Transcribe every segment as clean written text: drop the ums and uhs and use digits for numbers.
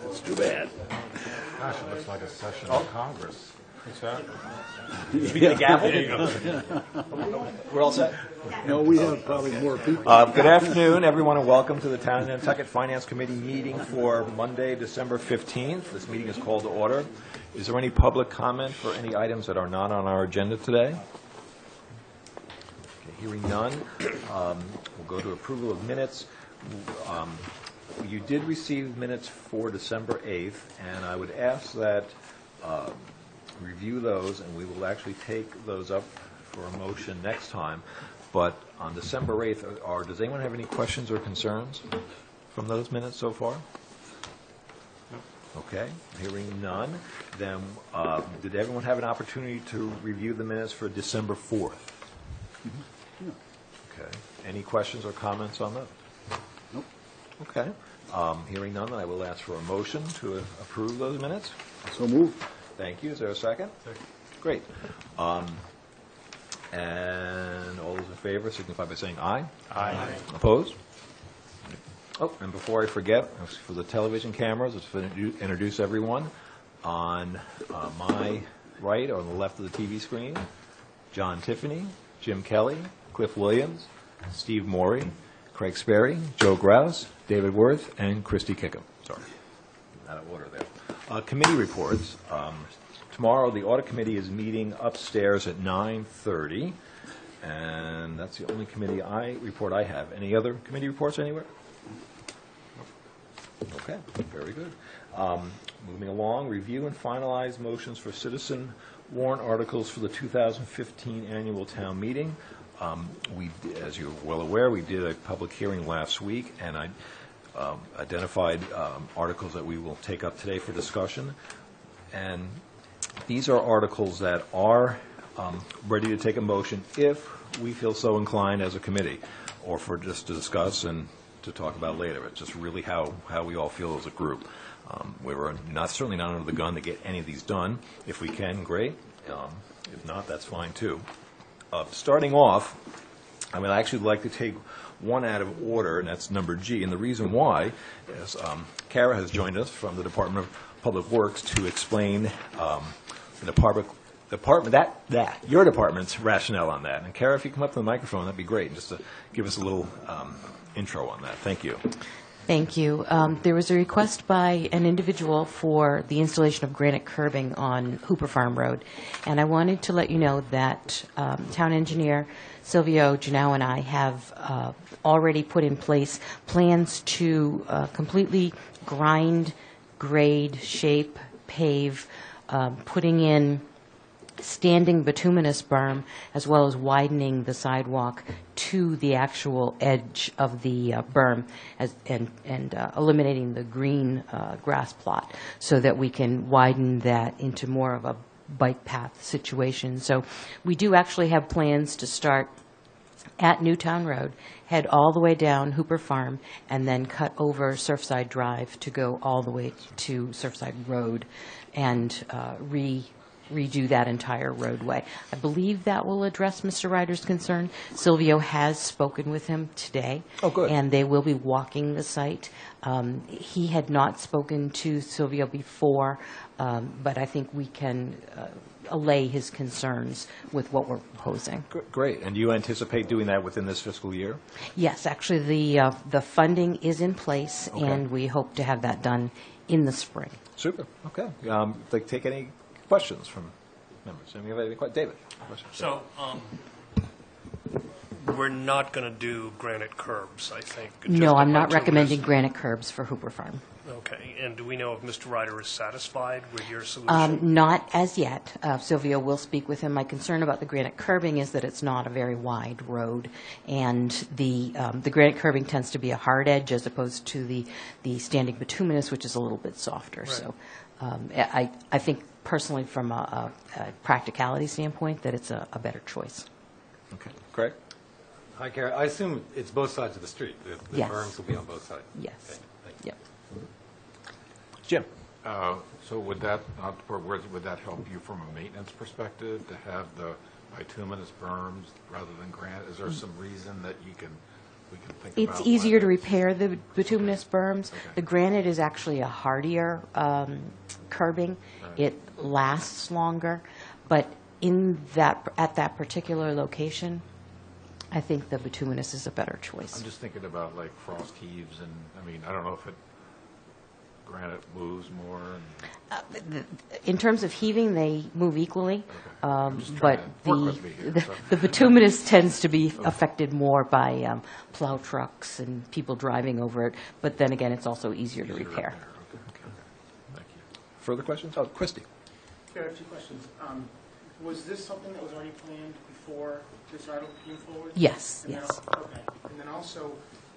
It's too bad. Gosh, it looks like a session of Congress. What's that? Should we get a gavel? We're all set? No, we have probably more people. Good afternoon, everyone, and welcome to the Town of Nantucket Finance Committee meeting for Monday, December 15th. This meeting is called to order. Is there any public comment for any items that are not on our agenda today? Okay, hearing none, we'll go to approval of minutes. You did receive minutes for December 8th, and I would ask that review those, and we will actually take those up for a motion next time. But on December 8th, does anyone have any questions or concerns from those minutes so far? Okay, hearing none. Then, did everyone have an opportunity to review the minutes for December 4th? Okay. Any questions or comments on those? Nope. Okay. Hearing none, I will ask for a motion to approve those minutes. So move. Thank you. Is there a second? Second. Great. And all those in favor signify by saying aye. Aye. Opposed? Oh, and before I forget, for the television cameras, let's introduce everyone. On my right, on the left of the TV screen, John Tiffany, Jim Kelly, Cliff Williams, Steve Morey, Craig Sperry, Joe Grouse, David Worth, and Christy Kickham. Sorry, out of order there. Committee reports. Tomorrow, the Audit Committee is meeting upstairs at 9:30, and that's the only committee report I have. Any other committee reports anywhere? Okay, very good. Moving along, review and finalize motions for citizen warrant articles for the 2015 annual town meeting. As you're well aware, we did a public hearing last week, and I identified articles that we will take up today for discussion. And these are articles that are ready to take a motion if we feel so inclined as a committee, or for just to discuss and to talk about later. It's just really how we all feel as a group. We were certainly not under the gun to get any of these done. If we can, great. If not, that's fine too. Starting off, I would actually like to take one out of order, and that's number G. And the reason why is Kara has joined us from the Department of Public Works to explain your department's rationale on that. And Kara, if you come up to the microphone, that'd be great, just to give us a little intro on that. Thank you. Thank you. There was a request by an individual for the installation of granite curbing on Hooper Farm Road, and I wanted to let you know that Town Engineer Silvio Janau and I have already put in place plans to completely grind, grade, shape, pave, putting in standing bituminous berm, as well as widening the sidewalk to the actual edge of the berm, and eliminating the green grass plot, so that we can widen that into more of a bike path situation. So we do actually have plans to start at Newtown Road, head all the way down Hooper Farm, and then cut over Surfside Drive to go all the way to Surfside Road and redo that entire roadway. I believe that will address Mr. Ryder's concern. Silvio has spoken with him today. Oh, good. And they will be walking the site. He had not spoken to Silvio before, but I think we can allay his concerns with what we're proposing. Great. And do you anticipate doing that within this fiscal year? Yes, actually, the funding is in place, Okay. and we hope to have that done in the spring. Super. Okay. Like, take any questions from members? Any questions? David? Questions? So, we're not going to do granite curbs, I think. No, I'm not recommending granite curbs for Hooper Farm. Okay. And do we know if Mr. Ryder is satisfied with your solution? Not as yet. Silvio will speak with him. My concern about the granite curbing is that it's not a very wide road, and the granite curbing tends to be a hard edge as opposed to the standing bituminous, which is a little bit softer. Right. So I think personally, from a practicality standpoint, that it's a better choice. Okay. Craig? Hi, Kara. I assume it's both sides of the street. The Yes. berms will be on both sides. Yes. Okay, thank you. Yep. Jim? So would that help you from a maintenance perspective to have the bituminous berms rather than granite? Is there some reason that you can we can think about? It's easier to whether- repair the bituminous berms. Okay. The granite is actually a hardier curbing. It lasts longer, but at that particular location, I think the bituminous is a better choice. I'm just thinking about like frost heaves and, I mean, I don't know if granite moves more. In terms of heaving, they move equally, just trying but to work with me here, so. the bituminous tends to be affected more by plow trucks and people driving over it, but then again, it's also easier to repair. Okay. Thank you. Further questions? Oh, Christie. Yeah, I have two questions. Was this something that was already planned before this article came forward? Yes, And then- yes. Okay. And then also,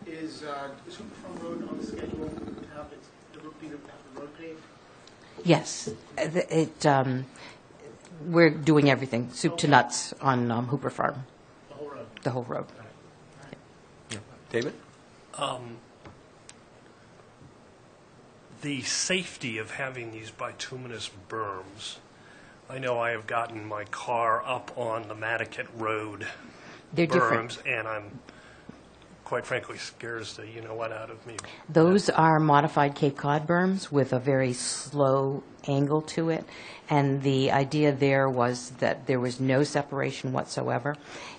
is Hooper Farm Road on the schedule to have the road paved? Yes. We're doing everything, soup to nuts, on Hooper Farm, The whole road? the whole road. David? The safety of having these bituminous berms, I know I have gotten my car up on the Nantucket Road They're different. berms, and I'm, quite frankly, scares the you-know-what out of me. Those are modified Cape Cod berms with a very slow angle to it, and the idea there was that there was no separation whatsoever,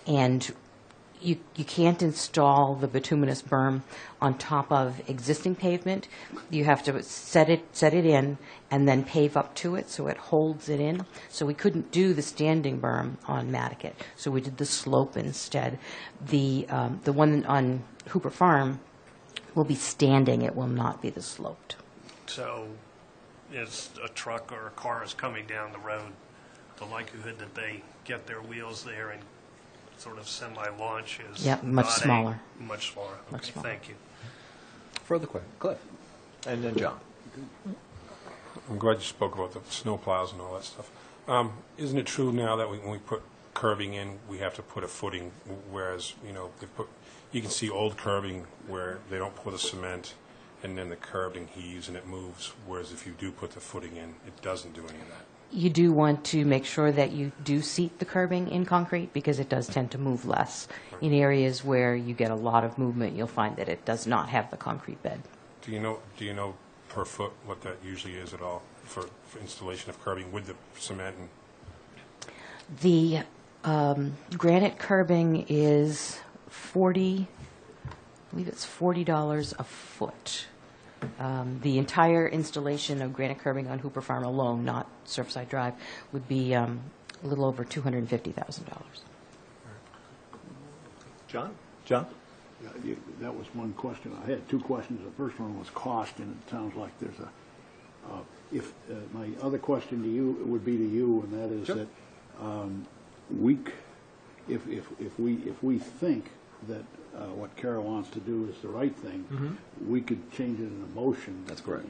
and you can't install the bituminous berm on top of existing pavement. You have to set it in and then pave up to it so it holds it in. So we couldn't do the standing berm on Nantucket, so we did the slope instead. The one on Hooper Farm will be standing, it will not be the sloped. So as a truck or a car is coming down the road, the likelihood that they get their wheels there and sort of semi-launch is Yep, much not smaller. Much smaller. Much Okay, smaller. thank you. Further question? Cliff? And then John. I'm glad you spoke about the snow plows and all that stuff. Isn't it true now that when we put curbing in, we have to put a footing, whereas, you can see old curbing where they don't put a cement, and then the curbing heaves and it moves, whereas if you do put the footing in, it doesn't do any of that. You do want to make sure that you do seat the curbing in concrete because it does tend to move less. In areas where you get a lot of movement, you'll find that it does not have the concrete bed. Do you know per foot what that usually is at all for installation of curbing with the cement? And The granite curbing is I believe it's $40 a foot. The entire installation of granite curbing on Hooper Farm alone, not Surfside Drive, would be a little over $250,000. John? Yeah, that was one question. I had two questions. The first one was cost, and it sounds like there's my other question to you would be to you, and that is that if we think that what Carol wants to do is the right thing, we could change it in a motion. That's correct.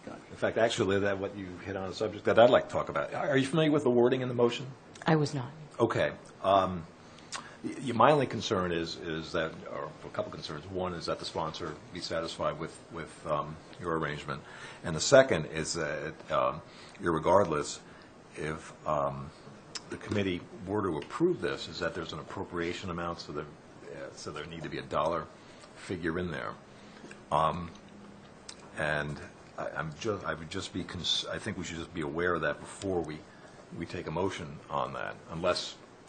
Gotcha. In fact, actually, that what you hit on a subject that I'd like to talk about. Are you familiar with the wording in the motion? I was not. Okay. My only concern is that, or a couple concerns. One is that the sponsor be satisfied with your arrangement, and the second is that, irregardless, if the committee were to approve this, is that there's an appropriation amount, so there need to be a dollar figure in there, and I would just be. I think we should just be aware of that before we take a motion on that,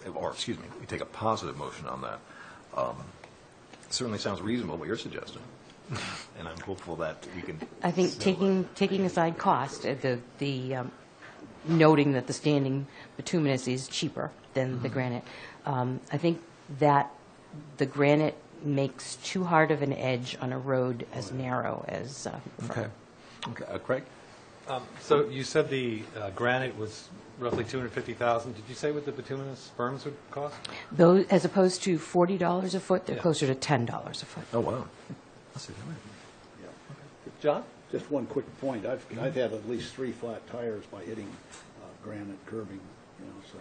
we take a positive motion on that. It certainly sounds reasonable what you're suggesting, and I'm hopeful that we can. I think taking aside cost, the noting that the standing bituminous is cheaper than the granite, I think that the granite makes too hard of an edge on a road as narrow as Okay. Craig? So you said the granite was roughly $250,000. Did you say what the bituminous berms would cost? Those, as opposed to $40 a foot, they're Yeah. closer to $10 a foot. Oh, wow. That's it. John? Just one quick point. I've had at least 3 flat tires by hitting granite curbing, so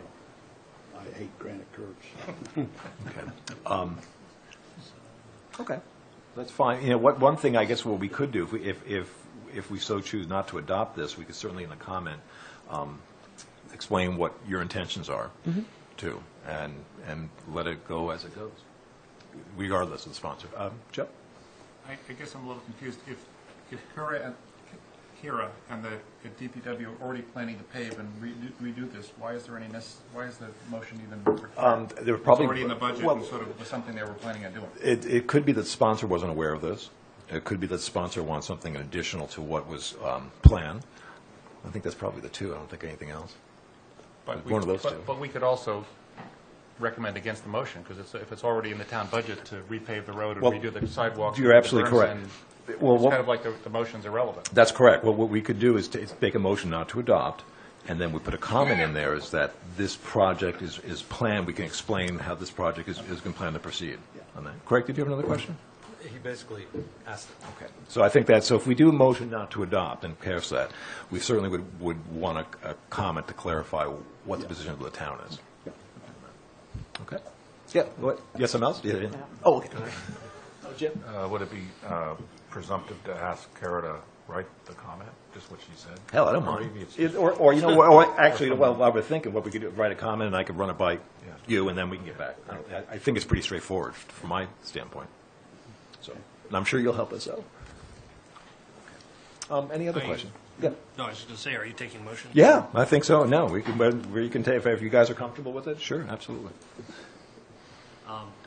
I hate granite curbs. Okay. Okay. That's fine. One thing I guess what we could do, if we so choose not to adopt this, we could certainly in the comment explain what your intentions are, too, and let it go as it goes. regardless of the sponsor. Joe? I guess I'm a little confused. If Kira and the DPW are already planning to pave and redo this, why is the motion even required? They were It's probably already in the budget well, and sort of was something they were planning on doing. It could be that the sponsor wasn't aware of this. It could be that the sponsor wants something additional to what was planned. I think that's probably the two. I don't think anything else. But One of those two. But we could also recommend against the motion, because if it's already in the town budget to repave the road and Well, redo the sidewalks. you're and absolutely the berms, correct. and Well, it's what- kind of like the motion's irrelevant. That's correct. Well, what we could do is make a motion not to adopt, and then we put a comment in there is that this project is planned. We can explain how this project is going to plan to proceed on that. Correct? Did you have another question? He basically asked, Okay. So I think that, so if we do a motion not to adopt and pass that, we certainly would want a comment to clarify what the position of the town is. Okay? Yeah, what, yes, something else? Yeah. Oh, okay. Oh, Jim? Would it be presumptive to ask Kara to write the comment, just what she said? Hell, I don't Or mind. maybe it's- Or, you know, or actually, well, I was thinking what we could do, write a comment, and I could run it by Yeah. you, and then we can get back. I think it's pretty straightforward from my standpoint. So, and I'm sure you'll help us out. Any other I- questions? Yeah. No, I was just going to say, are you taking motion? Yeah, I think so. No, we can take, if you guys are comfortable with it, sure, absolutely.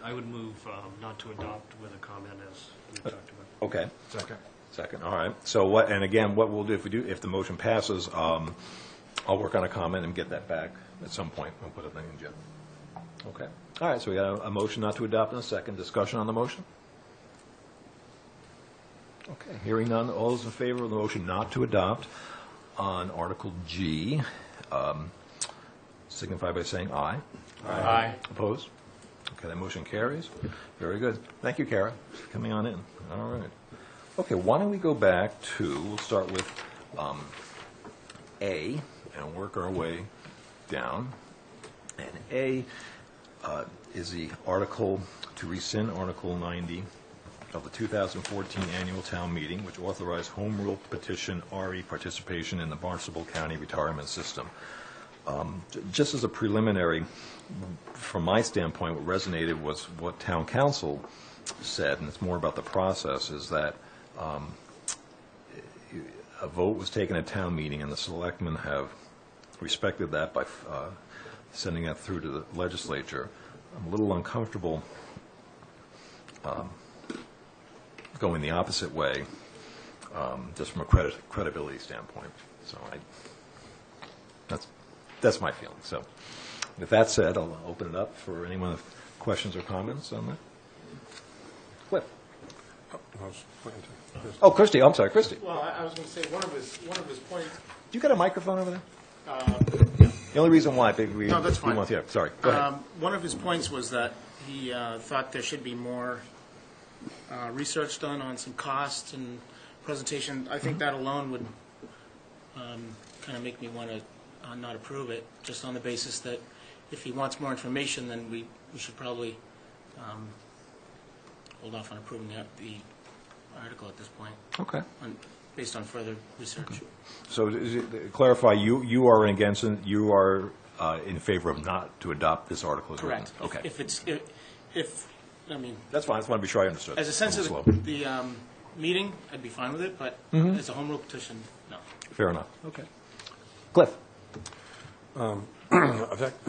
I would move not to adopt with a comment as we talked about. Okay. Second. Second, all right. So what, and again, what we'll do, if the motion passes, I'll work on a comment and get that back at some point and put it in Jim. Okay. All right, so we got a motion not to adopt and a second. Discussion on the motion? Okay, hearing none, all those in favor of the motion not to adopt on Article G, signify by saying aye. Aye. Opposed? Okay, that motion carries. Very good. Thank you, Kara, for coming on in. All right. Okay, why don't we go back to, we'll start with A and work our way down. And A is the article to rescind Article 90 of the 2014 Annual Town Meeting, which authorized home rule petition RE participation in the Barnstable County Retirement System. Just as a preliminary, from my standpoint, what resonated was what town council said, and it's more about the process, is that a vote was taken at town meeting, and the selectmen have respected that by sending that through to the legislature. I'm a little uncomfortable going the opposite way, just from a credibility standpoint. So that's my feeling. So with that said, I'll open it up for anyone with questions or comments on that. Cliff? I was pointing to this. Oh, Christie, I'm sorry, Christie. Well, I was going to say, one of his points, You got a microphone over there? The only reason why, No, that's fine. Yeah, sorry, go ahead. one of his points was that he thought there should be more research done on some costs and presentation. I think that alone would kind of make me want to not approve it, just on the basis that if he wants more information, then we should probably hold off on approving the article at this point, Okay. based on further research. So clarify, you are against, you are in favor of not to adopt this article as written? Correct. Okay. If it's, I mean, That's fine, I just want to be sure I understood. as a sense of Slow. the meeting, I'd be fine with it, but as a home rule petition, no. Fair enough. Okay. Cliff? I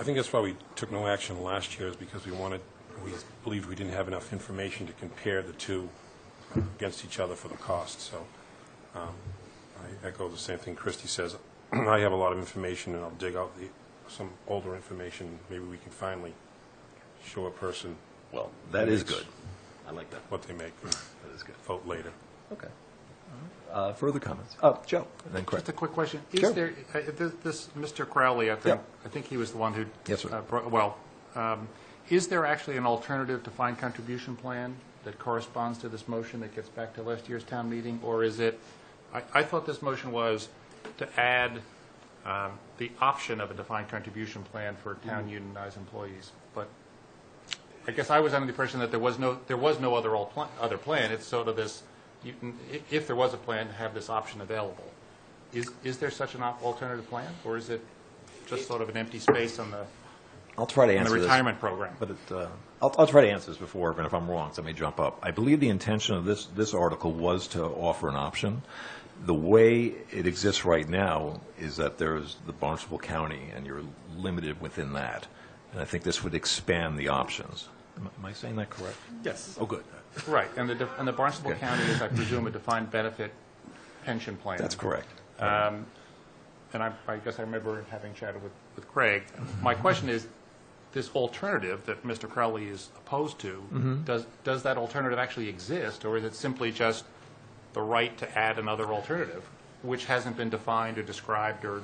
think that's why we took no action last year, is because we believed we didn't have enough information to compare the two against each other for the cost. So I echo the same thing Christie says. I have a lot of information, and I'll dig out some older information. Maybe we can finally show a person Well, that is good. I like that. what they make and That is good. vote later. Okay. Further comments? Joe, and then Craig. Just a quick question. Sure. Is there, this Mr. Crowley, I think he was the one who. Yes, sir. Is there actually an alternative defined contribution plan that corresponds to this motion that gets back to last year's town meeting? Or is it, I thought this motion was to add the option of a defined contribution plan for town unionized employees. But I guess I was under the impression that there was no other plan. It's sort of this, if there was a plan, to have this option available. Is there such an alternative plan, or is it just sort of an empty space on the? I'll try to and answer the this. retirement program. But I'll try to answer this before, and if I'm wrong, somebody jump up. I believe the intention of this article was to offer an option. The way it exists right now is that there's the Barnstable County, and you're limited within that. And I think this would expand the options. Am I saying that correct? Yes. Oh, good. Right, and the Barnstable County is, I presume, a defined benefit pension plan. That's correct. And I guess I remember having chatted with Craig. My question is, this alternative that Mr. Crowley is opposed to, does that alternative actually exist, or is it simply just the right to add another alternative, which hasn't been defined or described or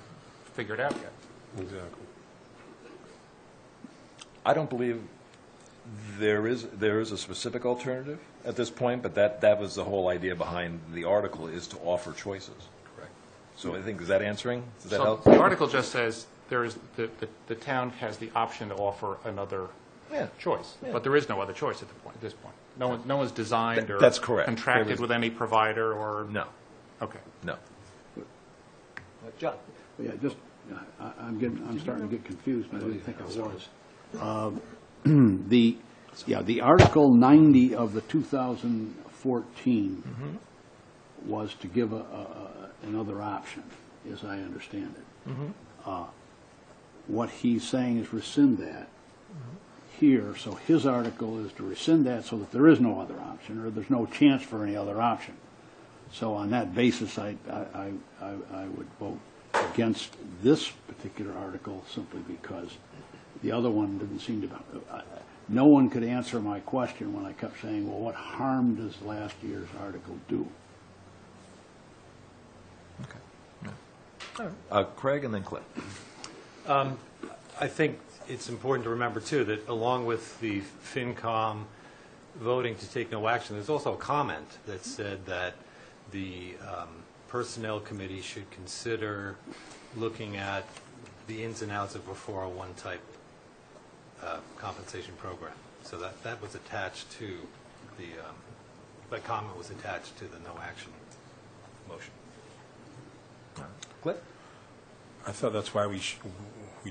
figured out yet? Exactly. I don't believe there is a specific alternative at this point, but that was the whole idea behind the article, is to offer choices. Correct. So I think, is that answering? Does that So help? the article just says there is the town has the option to offer another choice, Yeah. but there is no other choice at this point. No one's designed or That's correct. contracted with any provider or No, Okay. no. John? Yeah, just, I'm starting to get confused, but I didn't think I was. The Article 90 of the 2014 was to give another option, as I understand it. What he's saying is rescind that here, so his article is to rescind that so that there is no other option, or there's no chance for any other option. So on that basis, I would vote against this particular article simply because the other one didn't seem to, no one could answer my question when I kept saying, well, what harm does last year's article do? Craig and then Cliff. I think it's important to remember, too, that along with the FinCom voting to take no action, there's also a comment that said that the Personnel Committee should consider looking at the ins and outs of a 401 type compensation program. So that was attached to that comment was attached to the no action motion. Cliff? I thought that's why we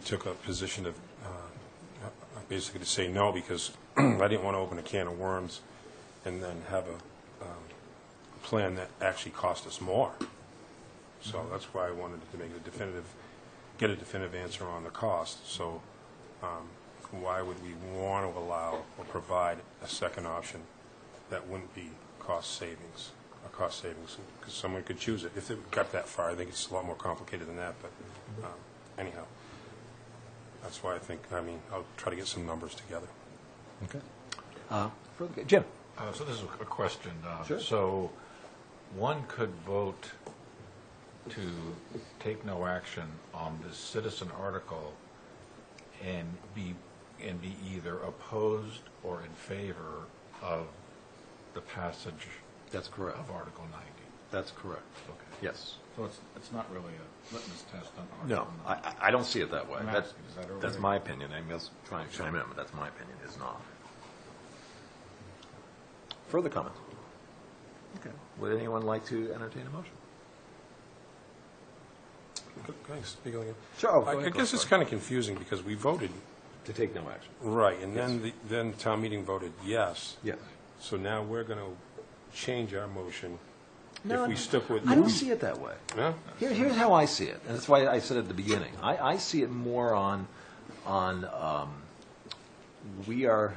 took a position of basically to say no, because I didn't want to open a can of worms and then have a plan that actually cost us more. So that's why I wanted to make get a definitive answer on the cost. So why would we want to allow or provide a second option that wouldn't be cost savings? Because someone could choose it. If it got that far, I think it's a lot more complicated than that. But anyhow, that's why I'll try to get some numbers together. Okay. Jim? So this is a question. Sure. So one could vote to take no action on this citizen article and be either opposed or in favor of the passage That's correct. of Article 90. That's correct. Okay. Yes. So it's not really a litmus test on No, Article 90. I don't see it that way. I'm asking, is that okay? That's my opinion. I was trying to chime in, but that's my opinion, is not. Further comments? Okay. Would anyone like to entertain a motion? Can I speak again? Sure. I guess it's kind of confusing because we voted To take no action. right, and then town meeting voted yes. Yes. So now we're going to change our motion if we stick with. I don't see it that way. No? Here's how I see it, and that's why I said at the beginning. I see it more on we are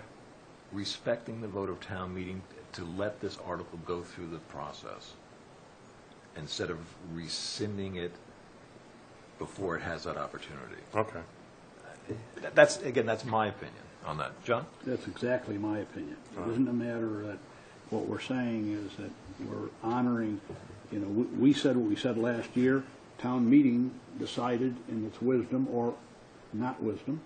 respecting the vote of town meeting to let this article go through the process instead of rescinding it before it has that opportunity. Okay. That's my opinion on that. John? That's exactly my opinion. It isn't a matter that, what we're saying is that we're honoring, we said what we said last year. Town meeting decided in its wisdom, or not wisdom,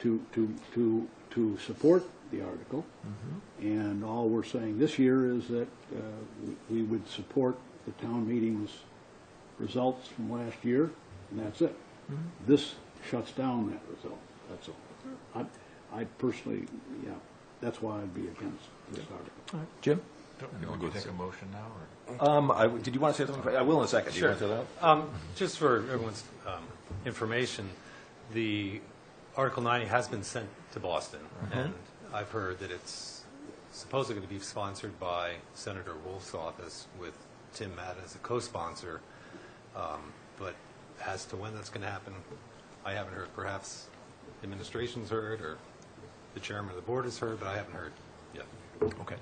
to support the article. And all we're saying this year is that we would support the town meeting's results from last year, and that's it. This shuts down that result, that's all. I personally, that's why I'd be against this article. Jim? You want to take a motion now? Or? Did you want to say something? I will in a second. Do you want to say that? Just for everyone's information, the Article 90 has been sent to Boston, and I've heard that it's supposedly going to be sponsored by Senator Wolf's office with Tim Madden as a co-sponsor. But as to when that's going to happen, I haven't heard. Perhaps the administration's heard or the chairman of the board has heard, but I haven't heard yet. Okay.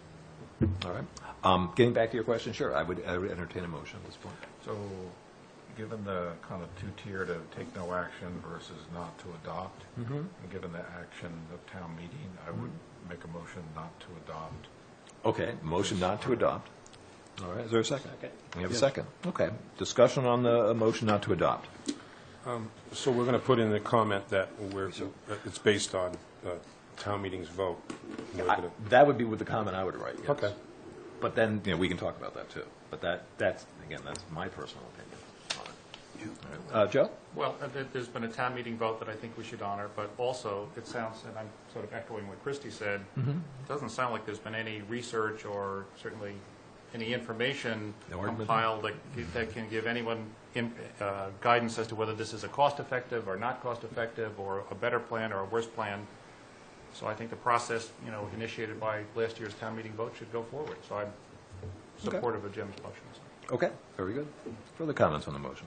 All right. Getting back to your question, sure, I would entertain a motion at this point. So, given the kind of two-tier to take no action versus not to adopt, and given the action of town meeting, I would make a motion not to adopt. Okay, motion not to adopt. All right, is there a second? We have a second. Okay. Discussion on the motion not to adopt. So we're going to put in the comment that it's based on town meeting's vote. That would be with the comment I would write, yes. Okay. But then, we can talk about that, too. But that's my personal opinion on it. Joe? Well, there's been a town meeting vote that I think we should honor, but also it sounds, and I'm sort of echoing what Christie said, it doesn't sound like there's been any research or certainly any information compiled that can give anyone guidance as to whether this is a cost-effective or not cost-effective or a better plan or a worse plan. So I think the process, initiated by last year's town meeting vote should go forward. So I'm supportive of Jim's motion. Okay, very good. Further comments on the motion?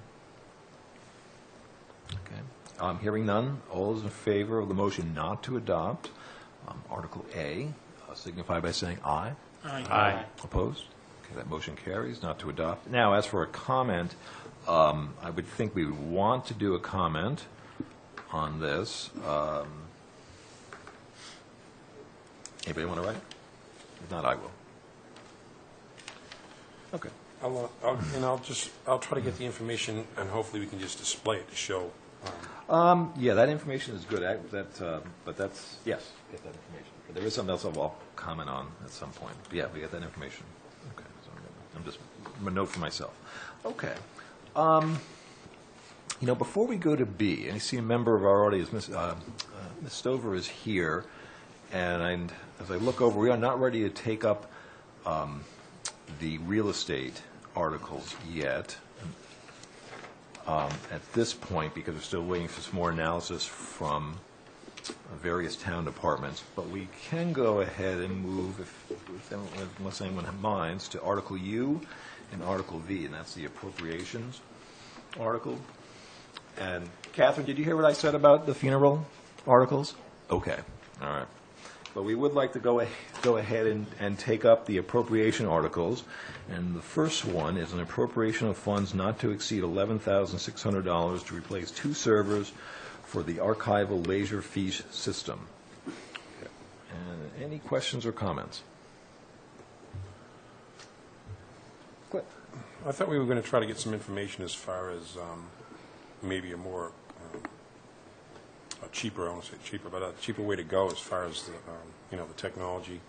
Okay. Hearing none, all those in favor of the motion not to adopt Article A, signify by saying aye. Aye. Opposed? Okay, that motion carries, not to adopt. Now, as for a comment, I would think we would want to do a comment on this. Anybody want to write? If not, I will. Okay. I'll try to get the information, and hopefully we can just display it to show. Yeah, that information is good. But that's, yes, get that information. But there is something else I'll comment on at some point. But yeah, we get that information. Okay. So I'm just a note for myself. Okay. Before we go to B, I see a member of our audience, Ms. Stover is here, and as I look over, we are not ready to take up the real estate articles yet at this point, because we're still waiting for some more analysis from various town departments. But we can go ahead and move, unless anyone minds, to Article U and Article V, and that's the appropriations article. And Catherine, did you hear what I said about the funeral articles? Okay, all right. But we would like to go ahead and take up the appropriation articles. And the first one is an appropriation of funds not to exceed $11,600 to replace 2 servers for the archival laser fiche system. Okay. And any questions or comments? Cliff? I thought we were going to try to get some information as far as maybe a more cheaper, I won't say cheaper, but a cheaper way to go as far as the technology.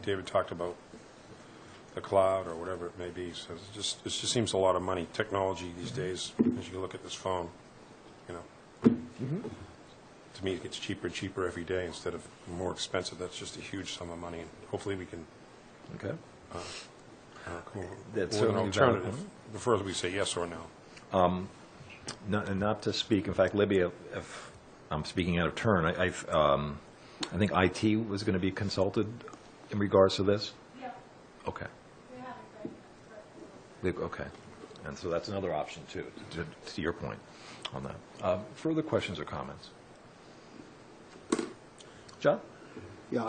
David talked about the cloud or whatever it may be. So it just seems a lot of money. Technology these days, as you look at this phone, to me it gets cheaper and cheaper every day instead of more expensive. That's just a huge sum of money, and hopefully we can come up with an alternative before we say yes or no. Not to speak, in fact, Libby, if I'm speaking out of turn, I think IT was going to be consulted in regards to this? Yeah. Okay. We have it right. Okay. And so that's another option, too, to your point on that. Further questions or comments? John? Yeah,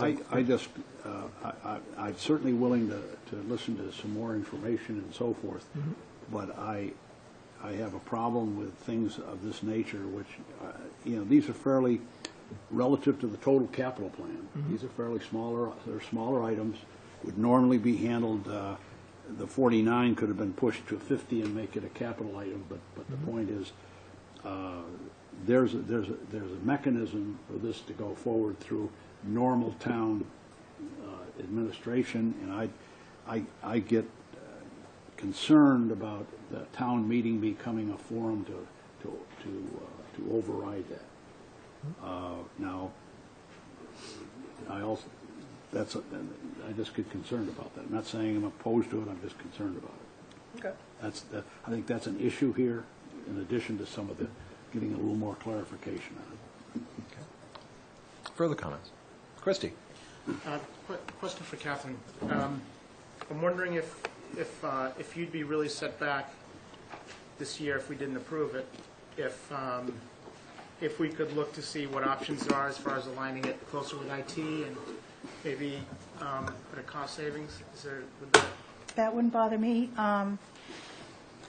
I'm certainly willing to listen to some more information and so forth, but I have a problem with things of this nature, which, these are fairly relative to the total capital plan. These are fairly smaller items, would normally be handled, the 49 could have been pushed to 50 and make it a capital item, but the point is, there's a mechanism for this to go forward through normal town administration, and I get concerned about the town meeting becoming a forum to override that. Now, I just get concerned about that. I'm not saying I'm opposed to it. I'm just concerned about it. Okay. I think that's an issue here, in addition to some of the getting a little more clarification on it. Further comments? Christie? Question for Catherine. I'm wondering if you'd be really set back this year if we didn't approve it, if we could look to see what options there are as far as aligning it closer with IT and maybe at a cost savings. That wouldn't bother me.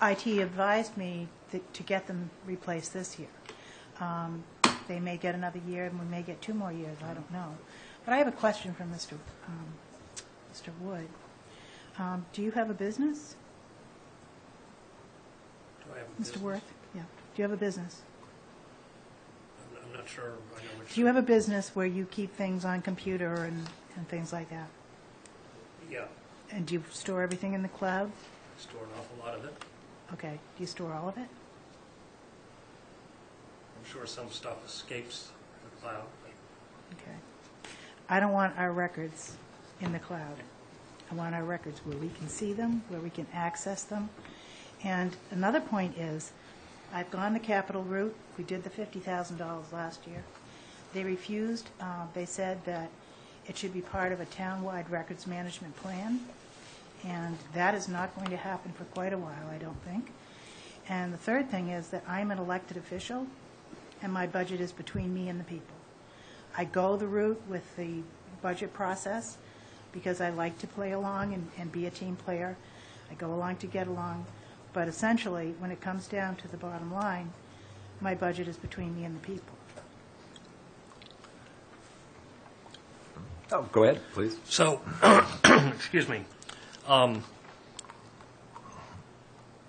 IT advised me to get them replaced this year. They may get another year, and we may get 2 more years, I don't know. But I have a question for Mr. Wood. Do you have a business? Do I have a Mr. business? Worth? Yeah. Do you have a business? I'm not sure I know which. Do you have a business where you keep things on computer and things like that? Yeah, And do you store everything in the cloud? store an awful lot of it. Okay. Do you store all of it? I'm sure some stuff escapes the cloud. Okay. I don't want our records in the cloud. I want our records where we can see them, where we can access them. And another point is, I've gone the capital route. We did the $50,000 last year. They refused. They said that it should be part of a town-wide records management plan, and that is not going to happen for quite a while, I don't think. And the third thing is that I'm an elected official, and my budget is between me and the people. I go the route with the budget process because I like to play along and be a team player. I go along to get along. But essentially, when it comes down to the bottom line, my budget is between me and the people. Oh, go ahead, please. So, excuse me,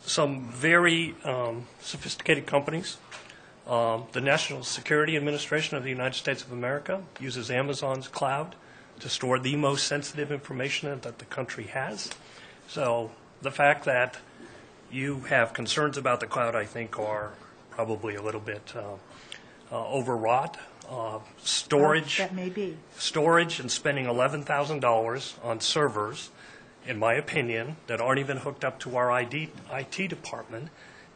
some very sophisticated companies, the National Security Administration of the United States of America uses Amazon's cloud to store the most sensitive information that the country has. So the fact that you have concerns about the cloud, I think, are probably a little bit overwrought. Storage. That may be. Storage and spending $11,000 on servers, in my opinion, that aren't even hooked up to our IT department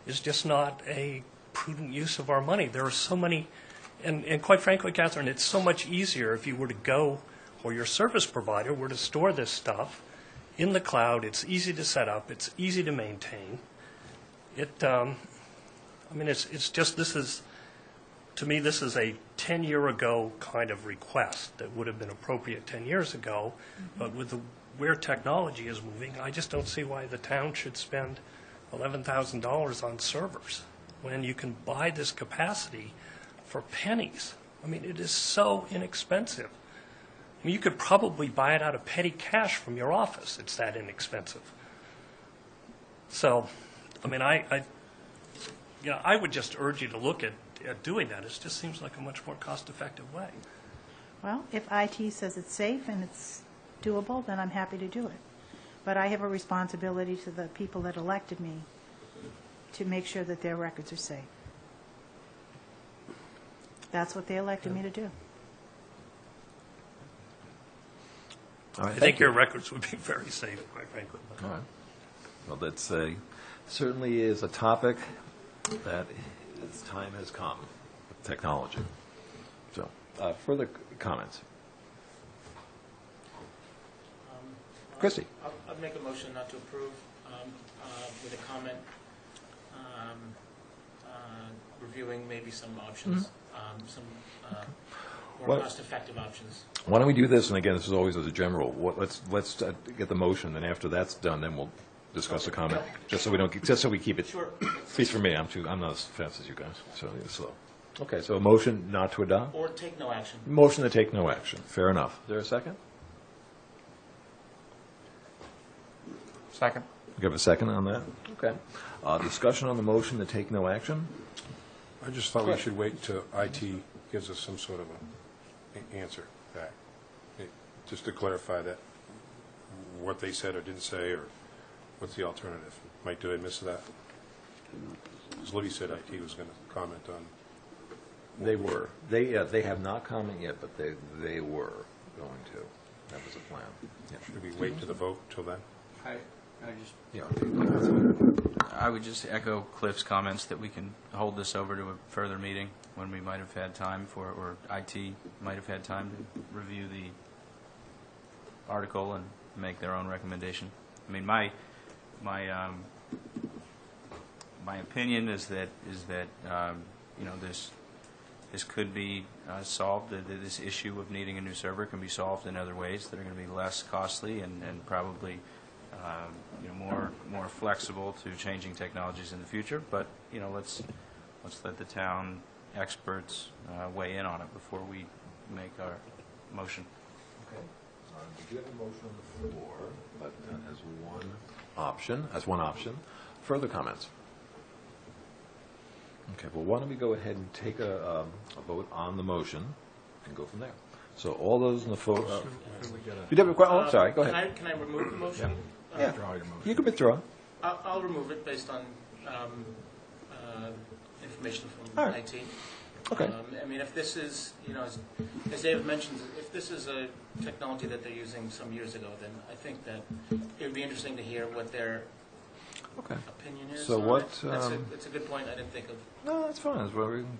is just not a prudent use of our money. There are so many, and quite frankly, Catherine, it's so much easier if you were to go, or your service provider were to store this stuff in the cloud. It's easy to set up. It's easy to maintain. It's just, this is, to me, this is a 10-year ago kind of request that would have been appropriate 10 years ago. But with where technology is moving, I just don't see why the town should spend $11,000 on servers when you can buy this capacity for pennies. I mean, it is so inexpensive. I mean, you could probably buy it out of petty cash from your office. It's that inexpensive. So, I mean, I would just urge you to look at doing that. It just seems like a much more cost-effective way. Well, if IT says it's safe and it's doable, then I'm happy to do it. But I have a responsibility to the people that elected me to make sure that their records are safe. That's what they elected me to do. All right, I think your records would be very safe, quite frankly. All right. Well, that's certainly is a topic that its time has come with technology. So, further comments? Christie? I'd make a motion not to approve with a comment reviewing maybe some options, some more Well- cost-effective options. Why don't we do this, and again, this is always as a general, let's get the motion, and after that's done, then we'll discuss the comment, just so we keep it, Sure. at least for me, I'm not as fast as you guys, so it's slow. Okay, so a motion not to adopt? Or take no action. Motion to take no action, fair enough. Is there a second? Second. You have a second on that? Okay. Discussion on the motion to take no action? I just thought we should wait until IT gives us some sort of an answer back. Just to clarify that, what they said or didn't say, or what's the alternative? Mike, did I miss that? Because Libby said IT was going to comment on. They were. They have not commented yet, but they were going to. That was the plan. Yeah. Should we wait to the vote till then? Yeah. I would just echo Cliff's comments that we can hold this over to a further meeting when we might have had time for, or IT might have had time to review the article and make their own recommendation. I mean, my opinion is that you know, this could be solved. That this issue of needing a new server can be solved in other ways that are going to be less costly and probably you know, more flexible to changing technologies in the future. But you know, let's let the town experts weigh in on it before we make our motion. Okay. We do have a motion on the floor, but as one option. Further comments? Okay, well, why don't we go ahead and take a vote on the motion and go from there. So all those in the vote. You did. Oh, I'm sorry. Go ahead. Can I remove the motion? Yeah. Withdraw your motion. You can withdraw. I'll remove it based on information from All right. IT. Okay. I mean, if this is, you know, as David mentions, if this is a technology that they're using some years ago, then I think that it would be interesting to hear what their Okay. opinion is. So on what, it. That's a good point. I didn't think of. No, that's fine. That's what we can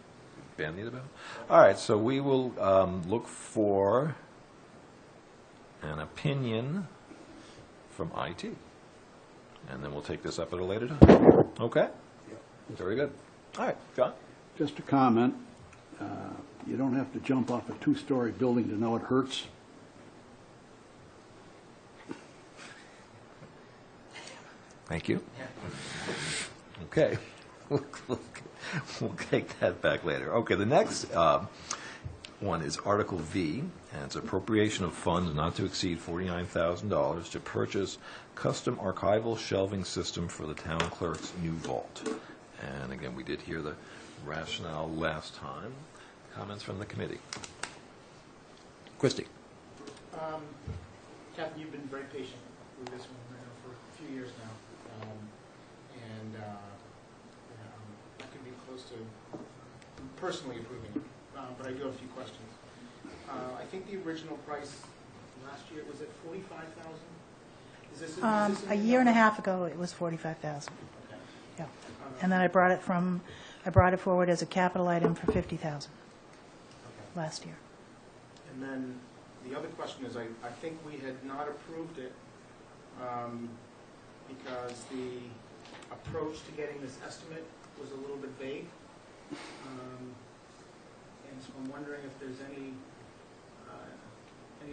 bandy about. All right, so we will look for an opinion from IT, and then we'll take this up at a later time. Okay? Very good. All right, John? Just a comment, you don't have to jump off a two-story building to know it hurts. Thank you. Okay. We'll take that back later. Okay, the next one is Article V, and it's appropriation of funds not to exceed $49,000 to purchase custom archival shelving system for the town clerk's new vault. And again, we did hear the rationale last time. Comments from the committee? Christie? Kathy, you've been very patient with this one for a few years now. I could be close to personally approving it, but I do have a few questions. I think the original price last year, was it $45,000? Is this A year and a half ago, it was 45,000. Okay. Yeah. And then I brought it forward as a capital item for 50,000 last year. And then the other question is, I think we had not approved it because the approach to getting this estimate was a little bit vague. And so I'm wondering if there's any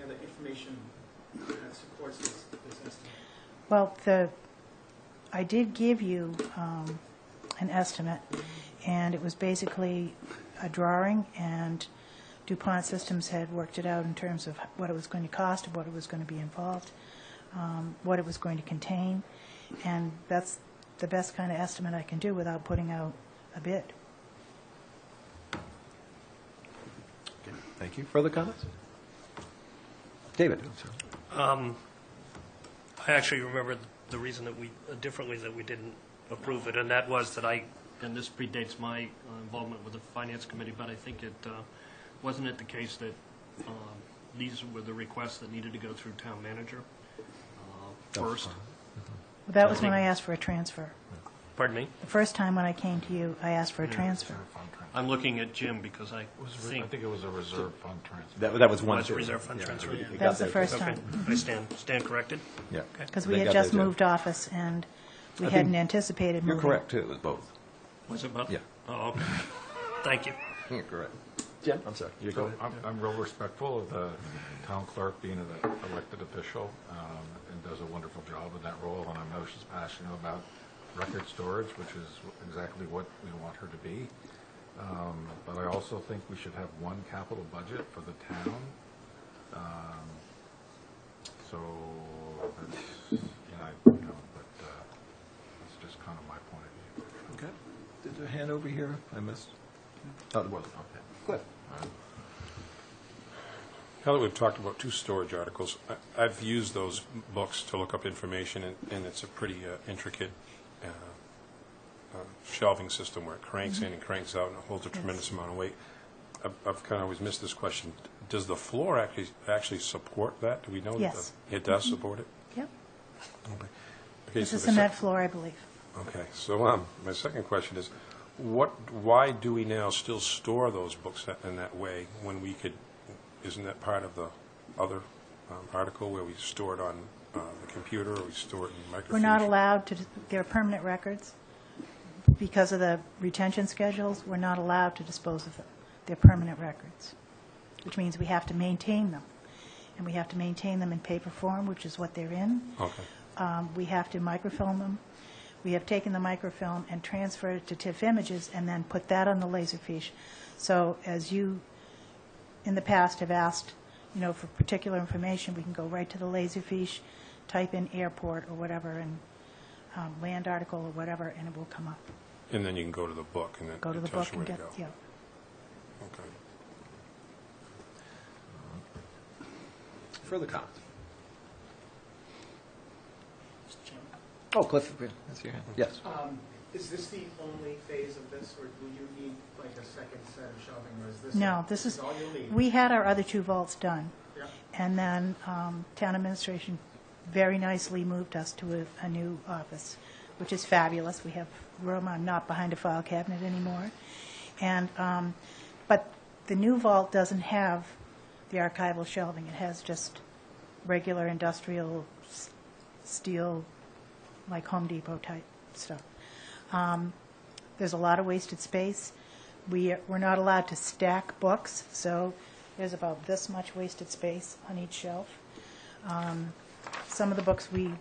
other information that supports this estimate. Well, I did give you an estimate, and it was basically a drawing, and DuPont Systems had worked it out in terms of what it was going to cost, what it was going to be involved, what it was going to contain, and that's the best kind of estimate I can do without putting out a bid. Okay, thank you. Further comments? David? I actually remember the reason that differently that we didn't approve it, and that was that and this predates my involvement with the Finance Committee, but I think wasn't it the case that these were the requests that needed to go through town manager first? Well, that was when I asked for a transfer. Pardon me? The first time when I came to you, I asked for a transfer. I'm looking at Jim because I I think think it was a reserve fund transfer. That was one. was reserve fund transfer. You That got was the there first Okay, time. I stand corrected. Yeah. Because They we had got just those in. moved office, and we I hadn't think anticipated moving. You're correct, too. It was both. Was it both? Yeah. Oh, okay. Thank you. You're correct. Jim, I'm sorry. You go So ahead. I'm real respectful of the town clerk being an elected official and does a wonderful job in that role, and I know she's passionate about record storage, which is exactly what we want her to be. But I also think we should have one capital budget for the town. So that's, but that's just kind of my point of view. Okay. Did there a hand over here? I missed. Oh, there wasn't. Okay. Cliff. Now that we've talked about two storage articles, I've used those books to look up information, and it's a pretty intricate shelving system where it cranks in and cranks out and it holds a tremendous amount of weight. I've kind of always missed this question. Does the floor actually support that? Do we know Yes. that it does support it? Yep. Okay. Okay, It's so a the cement floor, I believe. Okay, so my second question is, why do we now still store those books in that way when we could, isn't that part of the other article where we store it on the computer or we store it in microfiche? We're not allowed to, they're permanent records. Because of the retention schedules, we're not allowed to dispose of them. They're permanent records, which means we have to maintain them. And we have to maintain them in paper form, which is what they're in. Okay. We have to microfilm them. We have taken the microfilm and transferred it to TIFF images and then put that on the Laserfiche. So as you, in the past, have asked, for particular information, we can go right to the Laserfiche, type in airport or whatever, and land article or whatever, and it will come up. And then you can go to the book and Go to it the tells book you and where get, to go. yeah. Okay. Further comments? Mr. Chairman. Oh, Cliff, that's your hand. Yes. Is this the only phase of this, or will you need like a second set of shelving, or is this? No, this is, all you'll need? we had our other two vaults done. Yeah. And then town administration very nicely moved us to a new office, which is fabulous. We have room. I'm not behind a file cabinet anymore. And, but the new vault doesn't have the archival shelving. It has just regular industrial steel, like Home Depot type stuff. There's a lot of wasted space. We're not allowed to stack books, so there's about this much wasted space on each shelf. Some of the books we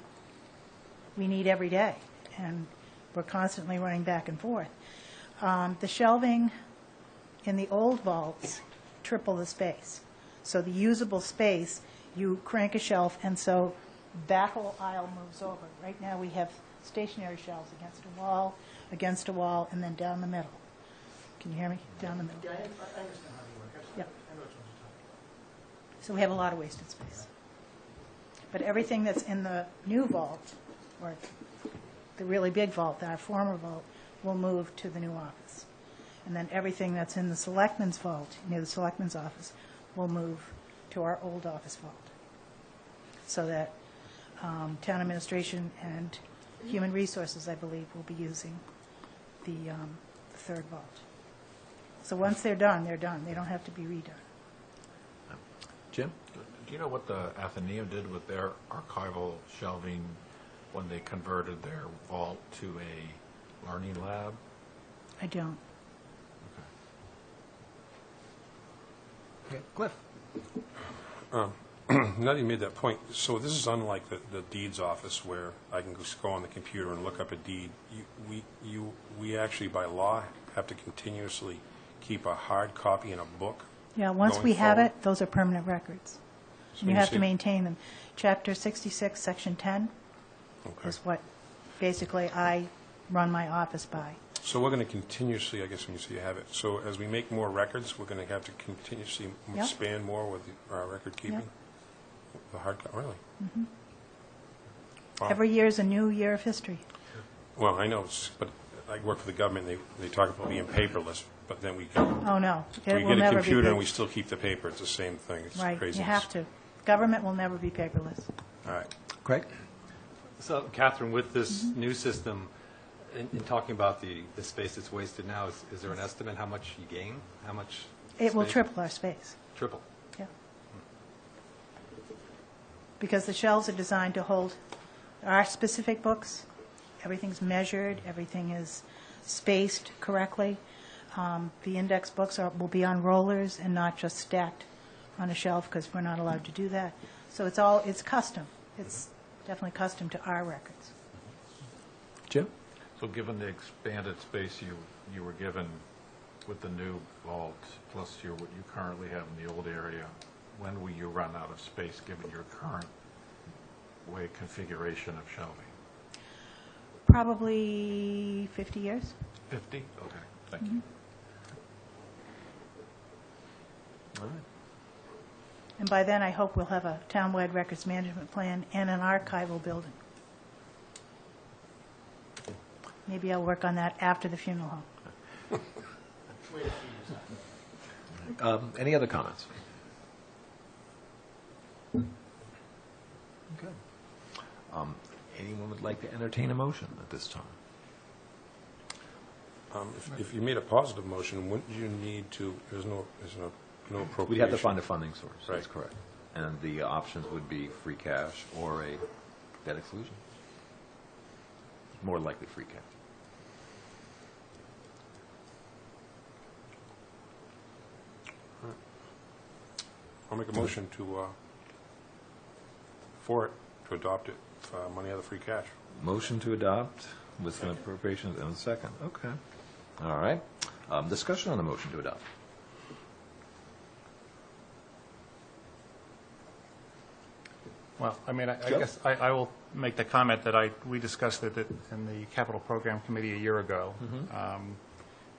need every day, and we're constantly running back and forth. The shelving in the old vaults triple the space. So the usable space, you crank a shelf, and so that whole aisle moves over. Right now, we have stationary shelves against a wall, and then down the middle. Can you hear me? Down the middle. Yeah, I understand how you work. Yeah. I know what you're talking So we have a lot of wasted space. But everything that's in the new vault, or the really big vault, our former vault, will move to the new office. And then everything that's in the selectmen's vault, near the selectmen's office, will move to our old office vault. So that town administration and human resources, I believe, will be using the third vault. So once they're done, they're done. They don't have to be redone. Jim? Do you know what the Athenaeum did with their archival shelving when they converted their vault to a learning lab? I don't. Okay. Cliff? Now that you made that point, so this is unlike the deeds office where I can just go on the computer and look up a deed. We actually, by law, have to continuously keep a hard copy in a book. Yeah, once going we have forward. it, those are permanent records. So And you you have to say- maintain them. Chapter 66, Section 10 Okay. is what basically I run my office by. So we're going to continuously, I guess when you say you have it, so as we make more records, we're going to have to continuously Yep. expand more with our record keeping? Yep. The hard copy, really? Wow. Every year is a new year of history. Well, I know, but I work for the government, they talk about being paperless, but then we get, Oh, no. It we will get a never be computer and pa- we still keep the paper, it's the same thing, it's Right, crazy. you have to. Government will never be paperless. All right. Craig? So, Catherine, with this new system, in talking about the space that's wasted now, is there an estimate how much you gain? How much? It will space? triple our space, Triple. yeah. Because the shelves are designed to hold our specific books. Everything's measured, everything is spaced correctly. The index books will be on rollers and not just stacked on a shelf, because we're not allowed to do that. So it's custom. It's definitely custom to our records. Jim? So given the expanded space you were given with the new vault, plus what you currently have in the old area, when will you run out of space given your current configuration of shelving? Probably 50 years. 50? Okay, thank you. All right. And by then, I hope we'll have a townwide records management plan and an archival building. Maybe I'll work on that after the funeral home. Wait a few years. Any other comments? Okay. Anyone would like to entertain a motion at this time? If you made a positive motion, wouldn't you need to, there's no appropriation? We'd have to find a funding source, that's Right. correct. And the options would be free cash or a debt exclusion. More likely free cash. I'll make a motion for it, to adopt it, money out of free cash. Motion to adopt with some appropriations and a second. Okay. All right. Discussion on the motion to adopt. Well, I mean, I Joe? guess I will make the comment that we discussed it in the capital program committee a year ago.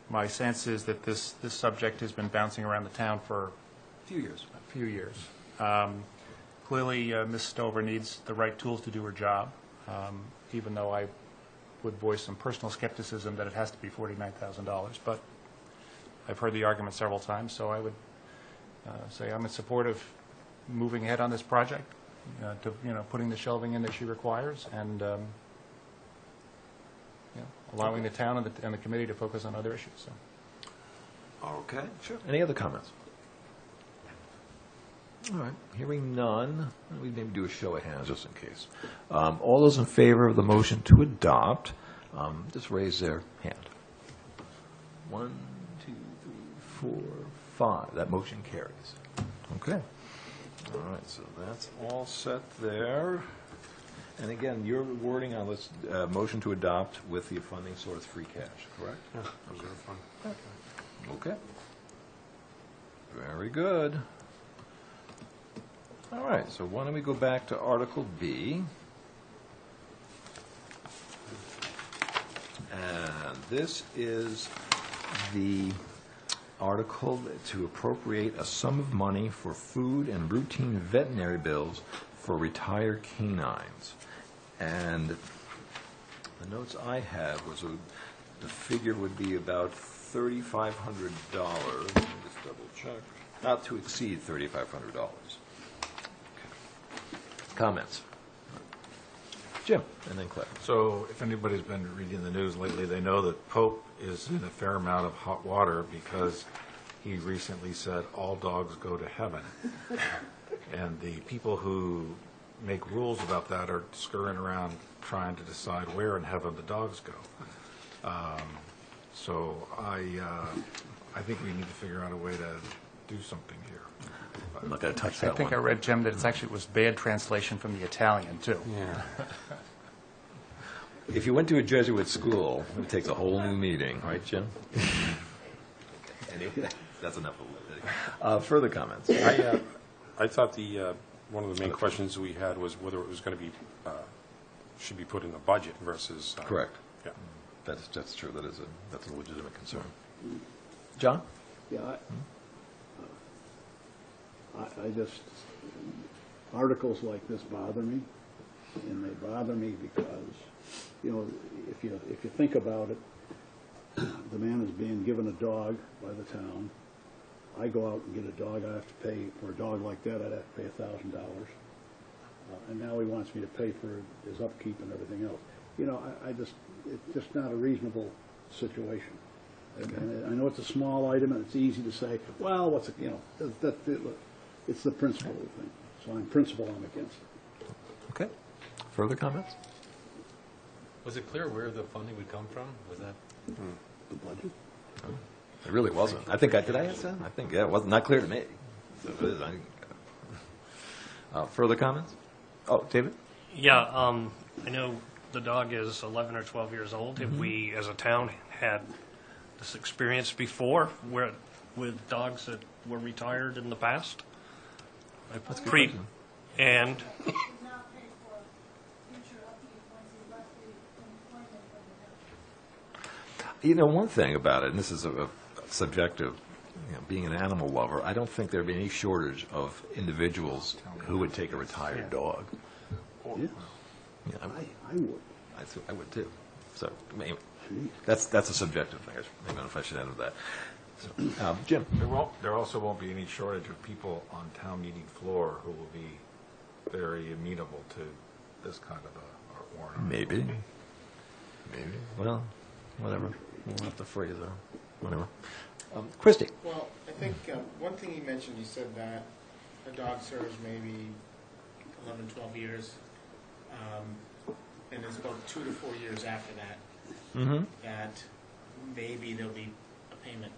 My sense is that this subject has been bouncing around the town for A few years. a few years. Clearly, Ms. Stover needs the right tools to do her job, even though I would voice some personal skepticism that it has to be $49,000. But I've heard the argument several times, so I would say I'm in support of moving ahead on this project, to putting the shelving in that she requires, and allowing the town and the committee to focus on other issues. So. Okay, sure. Any other comments? All right, hearing none, we maybe do a show of hands just in case. All those in favor of the motion to adopt, just raise their hand. 1, 2, 3, 4, 5. That motion carries. Okay. All right, so that's all set there. And again, your wording on this motion to adopt with the funding source free cash, correct? Yeah, reserve fund. Okay. Very good. All right, so why don't we go back to Article B? And this is the article to appropriate a sum of money for food and routine veterinary bills for retired canines. And the notes I had was the figure would be about $3,500. Let me just double check. Not to exceed $3,500. Comments? Jim, and then Claire. So if anybody's been reading the news lately, they know that Pope is in a fair amount of hot water because he recently said all dogs go to heaven. And the people who make rules about that are scurrying around trying to decide where in heaven the dogs go. So I think we need to figure out a way to do something here. I'm not going to touch I that think I one. read, Jim, that it was bad translation from the Italian, too. Yeah. If you went to a Jesuit school, it takes a whole new meaning, right, Jim? Anyway, that's enough of it. Further comments? I thought one of the main questions we had was whether it was going to be, should be put in the budget versus. Correct. Yeah. That's true. That's a legitimate concern. John? Yeah, I just, articles like this bother me, and they bother me because, if you think about it, the man is being given a dog by the town. I go out and get a dog, I have to pay, for a dog like that, I'd have to pay $1,000. And now he wants me to pay for his upkeep and everything else. It's just not a reasonable situation. And I know it's a small item, and it's easy to say, well, it's the principle thing. So on principle, I'm against it. Okay. Further comments? Was it clear where the funding would come from? Was that? The budget? It really wasn't. Did I answer that? I think, yeah, it wasn't, not clear to me. So it is. Further comments? Oh, David? Yeah, I know the dog is 11 or 12 years old. Have we, as a town, had this experience before with dogs that were retired in the past? That's a good question. And Not pay for future upkeep once he left the employment of the town. One thing about it, and this is a subjective, being an animal lover, I don't think there'd be any shortage of individuals who would take a retired dog. Yeah, Yeah, I would. I would too. So maybe that's a subjective thing. I don't know if I should add to that. So, Jim? There also won't be any shortage of people on town meeting floor who will be very amenable to this kind of warrant. Maybe. Well, whatever. We'll have to phrase it. Whatever. Christie? Well, I think one thing you mentioned, you said that a dog serves maybe 11, 12 years, and it's about 2 to 4 years after that, that maybe there'll be a payment.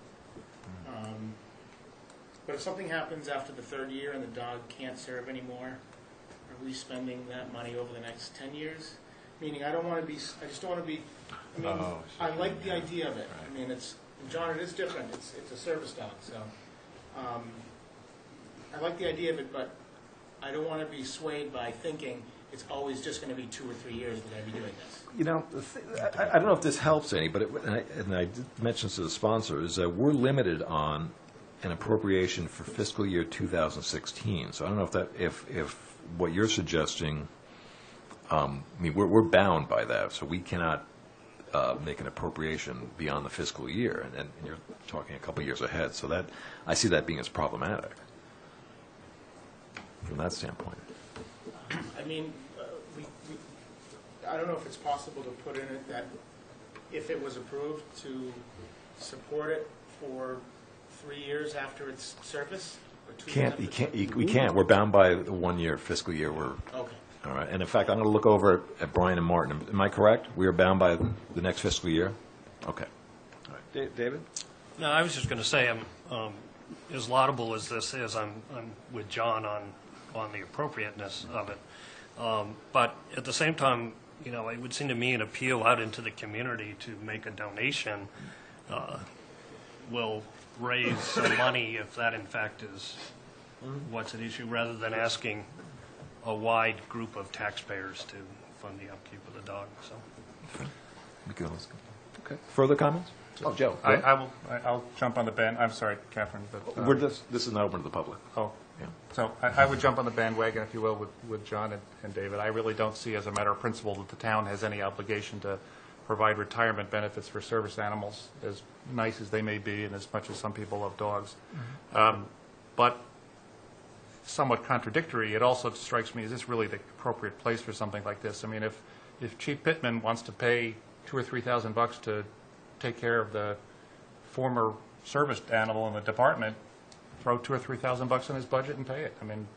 But if something happens after the 3rd year and the dog can't serve anymore, are we spending that money over the next 10 years? Meaning, I just don't want to be, I like the idea of it. I mean, John, it is different. It's a service dog, so I like the idea of it, but I don't want to be swayed by thinking it's always just going to be 2 or 3 years we're going to be doing this. You know, I don't know if this helps any, but and I did mention this to the sponsor, is that we're limited on an appropriation for fiscal year 2016. So I don't know if what you're suggesting, we're bound by that, so we cannot make an appropriation beyond the fiscal year, and you're talking a couple years ahead. So that I see that being as problematic from that standpoint. I mean, I don't know if it's possible to put in it that if it was approved, to support it for 3 years after its service? Or 2 years after its service? We can't. We're bound by the 1 year fiscal year. Okay. All right. And in fact, I'm going to look over at Brian and Martin. Am I correct? We are bound by the next fiscal year? Okay. All right. David? No, I was just going to say, as laudable as this is, I'm with John on the appropriateness of it. But at the same time, it would seem to me an appeal out into the community to make a donation will raise some money if that in fact is what's at issue, rather than asking a wide group of taxpayers to fund the upkeep of the dog. So, Okay. Further comments? Oh, Joe. I'll jump on the band. I'm sorry, Catherine, but This is not open to the public. oh, Yeah. so I would jump on the bandwagon, if you will, with John and David. I really don't see, as a matter of principle, that the town has any obligation to provide retirement benefits for service animals, as nice as they may be, and as much as some people love dogs. But somewhat contradictory, it also strikes me, is this really the appropriate place for something like this? I mean, if Chief Pittman wants to pay $2,000 or $3,000 to take care of the former service animal in the department, throw $2,000 or $3,000 in his budget and pay it. I mean,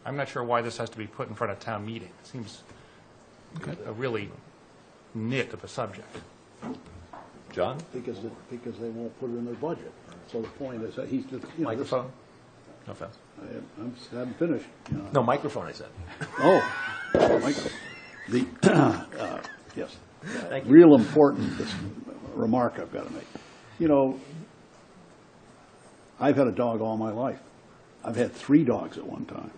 I'm not sure why this has to be put in front of town meeting. It seems a really nit of a subject. John? Because they won't put it in their budget. So the point is that he's just, Microphone? No offense. I haven't finished. No, microphone, I said. Oh, Michael. Yes. Thank you. Real important remark I've got to make. I've had a dog all my life. I've had 3 dogs at one time.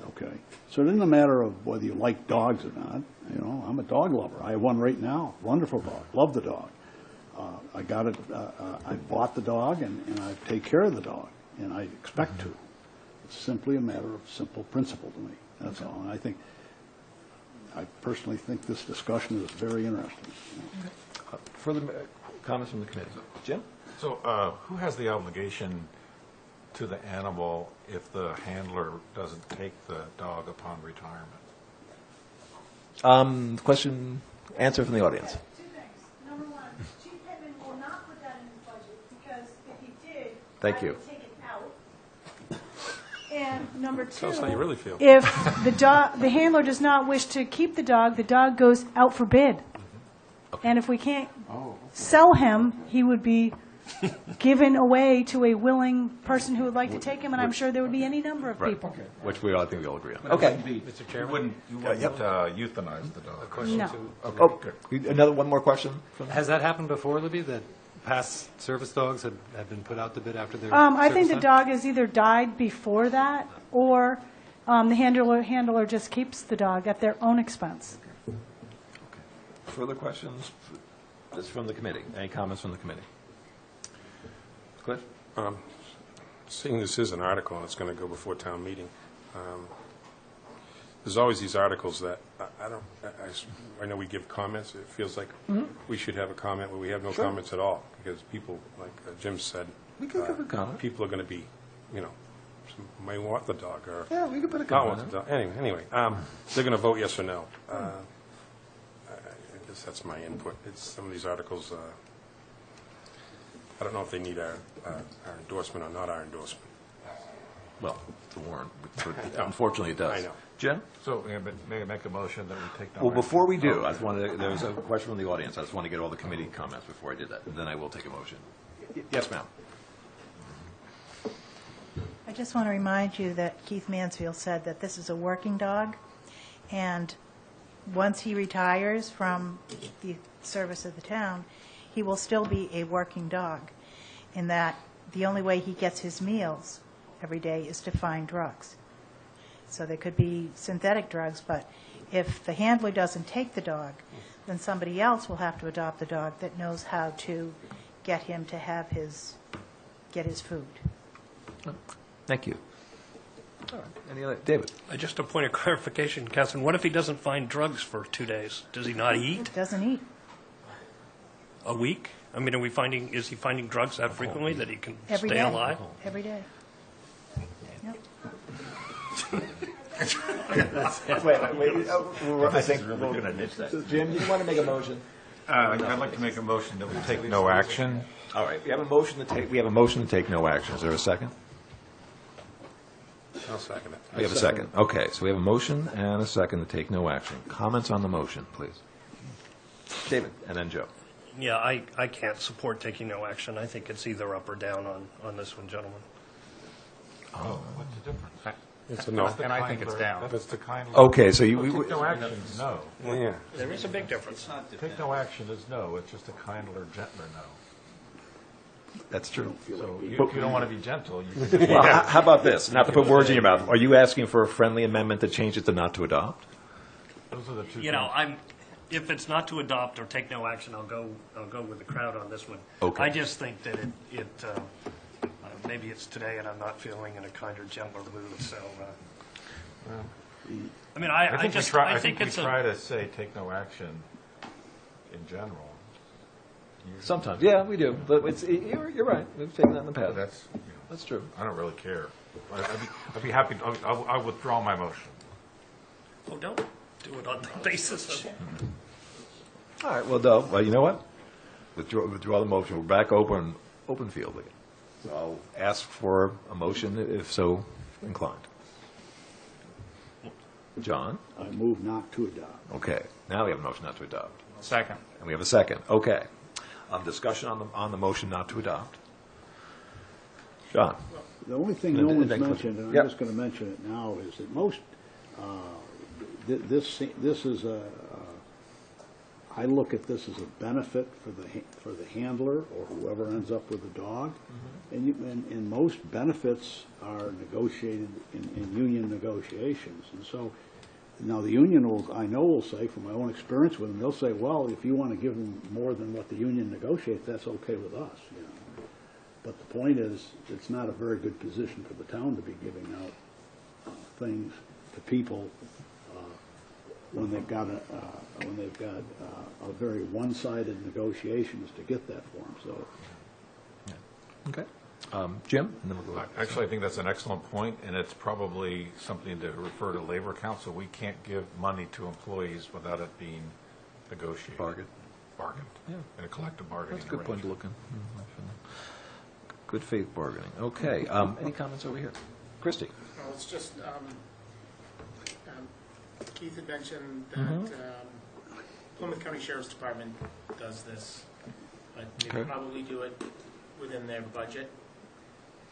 Okay? So it isn't a matter of whether you like dogs or not. I'm a dog lover. I have one right now. Wonderful dog. Love the dog. I got it. I bought the dog, and I take care of the dog, and I expect to. It's simply a matter of simple principle to me. That's all. And I personally think this discussion is very interesting. Further comments from the committee? Jim? So who has the obligation to the animal if the handler doesn't take the dog upon retirement? Answer from the audience. 2 things. Number 1, Chief Pittman will not put that in his budget, because if he did, Thank you. I would take it out. And number 2, Tell us how you really feel. if the handler does not wish to keep the dog goes out for bid. And if we can't sell him, he would be given away to a willing person who would like to take him, and I'm sure there would be any number of people. Which I think we all agree on. But Okay. Mr. Chairman? You wouldn't euthanize the dog. No. Oh, one more question? Has that happened before, Libby, that past service dogs have been put out to bid after their I think the service time? dog has either died before that, or the handler just keeps the dog at their own expense. Further questions? This from the committee. Any comments from the committee? Cliff? Seeing this is an article and it's going to go before town meeting, there's always these articles that I know we give comments. It feels like we should have a comment where we have no comments at all, because people, like Jim said, We can give a comment. people are going to be, some may want the dog or Yeah, we can put a not comment. want the dog. Anyway, they're going to vote yes or no. guess that's my input. It's some of these articles, I don't know if they need our endorsement or not our endorsement. Well, the warrant, unfortunately it does. I know. Jim? So, but may I make a motion that we take no Well, action? before we do, I just wanted, there was a question from the audience. I just want to get all the committee comments before I did that, and then I will take a motion. Yes, ma'am. I just want to remind you that Keith Mansfield said that this is a working dog, and once he retires from the service of the town, he will still be a working dog, in that the only way he gets his meals every day is to find drugs. So there could be synthetic drugs, but if the handler doesn't take the dog, then somebody else will have to adopt the dog that knows how to get him to have get his food. Thank you. All right. Any other? David? Just a point of clarification, Catherine, what if he doesn't find drugs for 2 days? Does he not eat? Doesn't eat. A week? I mean, is he finding drugs that frequently that he can Every stay day. alive? Every day. Yep. Wait. I think we're going to ditch that. Jim, you want to make a motion? I'd like to make a motion that we take no action. All right. We have a motion to take no action. Is there a second? I'll second it. We have a second. Okay, so we have a motion and a second to take no action. Comments on the motion, please. David, and then Joe. Yeah, I can't support taking no action. I think it's either up or down on this one, gentlemen. Oh, what's the difference? It's a no. And I think it's down. That's the kind. Okay, so Take no action is no. Yeah. There is a big difference. Take no action is no. It's just a kinder, gentler no. that's true. So if you don't want to be gentle, you can. Well, how about this? Not to put words in your mouth. Are you asking for a friendly amendment to change it to not to adopt? Those are the two. You know, if it's not to adopt or take no action, I'll go with the crowd on this one. Okay. I just think that maybe it's today and I'm not feeling in a kinder, gentler mood, so, I mean, I think we it's try to say take no action in general. Sometimes, yeah, we do. But you're right. We've taken that in the past. That's, That's true. I don't really care. I'd be happy, I'll withdraw my motion. Oh, don't do it on the basis of... All right, well, you know what? Withdraw the motion. We're back open field again. So I'll ask for a motion if so inclined. John? I move not to adopt. Okay. Now we have a motion not to adopt. Second. And we have a second. Okay. Discussion on the motion not to adopt. John? The only thing no one's Yep. mentioned, and I'm just going to mention it now, is that most, this is I look at this as a benefit for the handler or whoever ends up with the dog. And most benefits are negotiated in union negotiations. And so now the union will say, from my own experience with them, they'll say, well, if you want to give them more than what the union negotiates, that's okay with us. You know? But the point is, it's not a very good position for the town to be giving out things to people when they've got a very one-sided negotiations to get that for them. So, Okay. Jim? And then we'll go back. Actually, I think that's an excellent point, and it's probably something to refer to Labor Council. We can't give money to employees without it being negotiated. Bargain. Bargained. Yeah. In a collective bargaining That's a good point to arrangement. look in. Good faith bargaining. Okay. Any comments over here? Christie? Well, it's just, Keith had mentioned that Plymouth County Sheriff's Department does this, but they Okay. probably do it within their budget,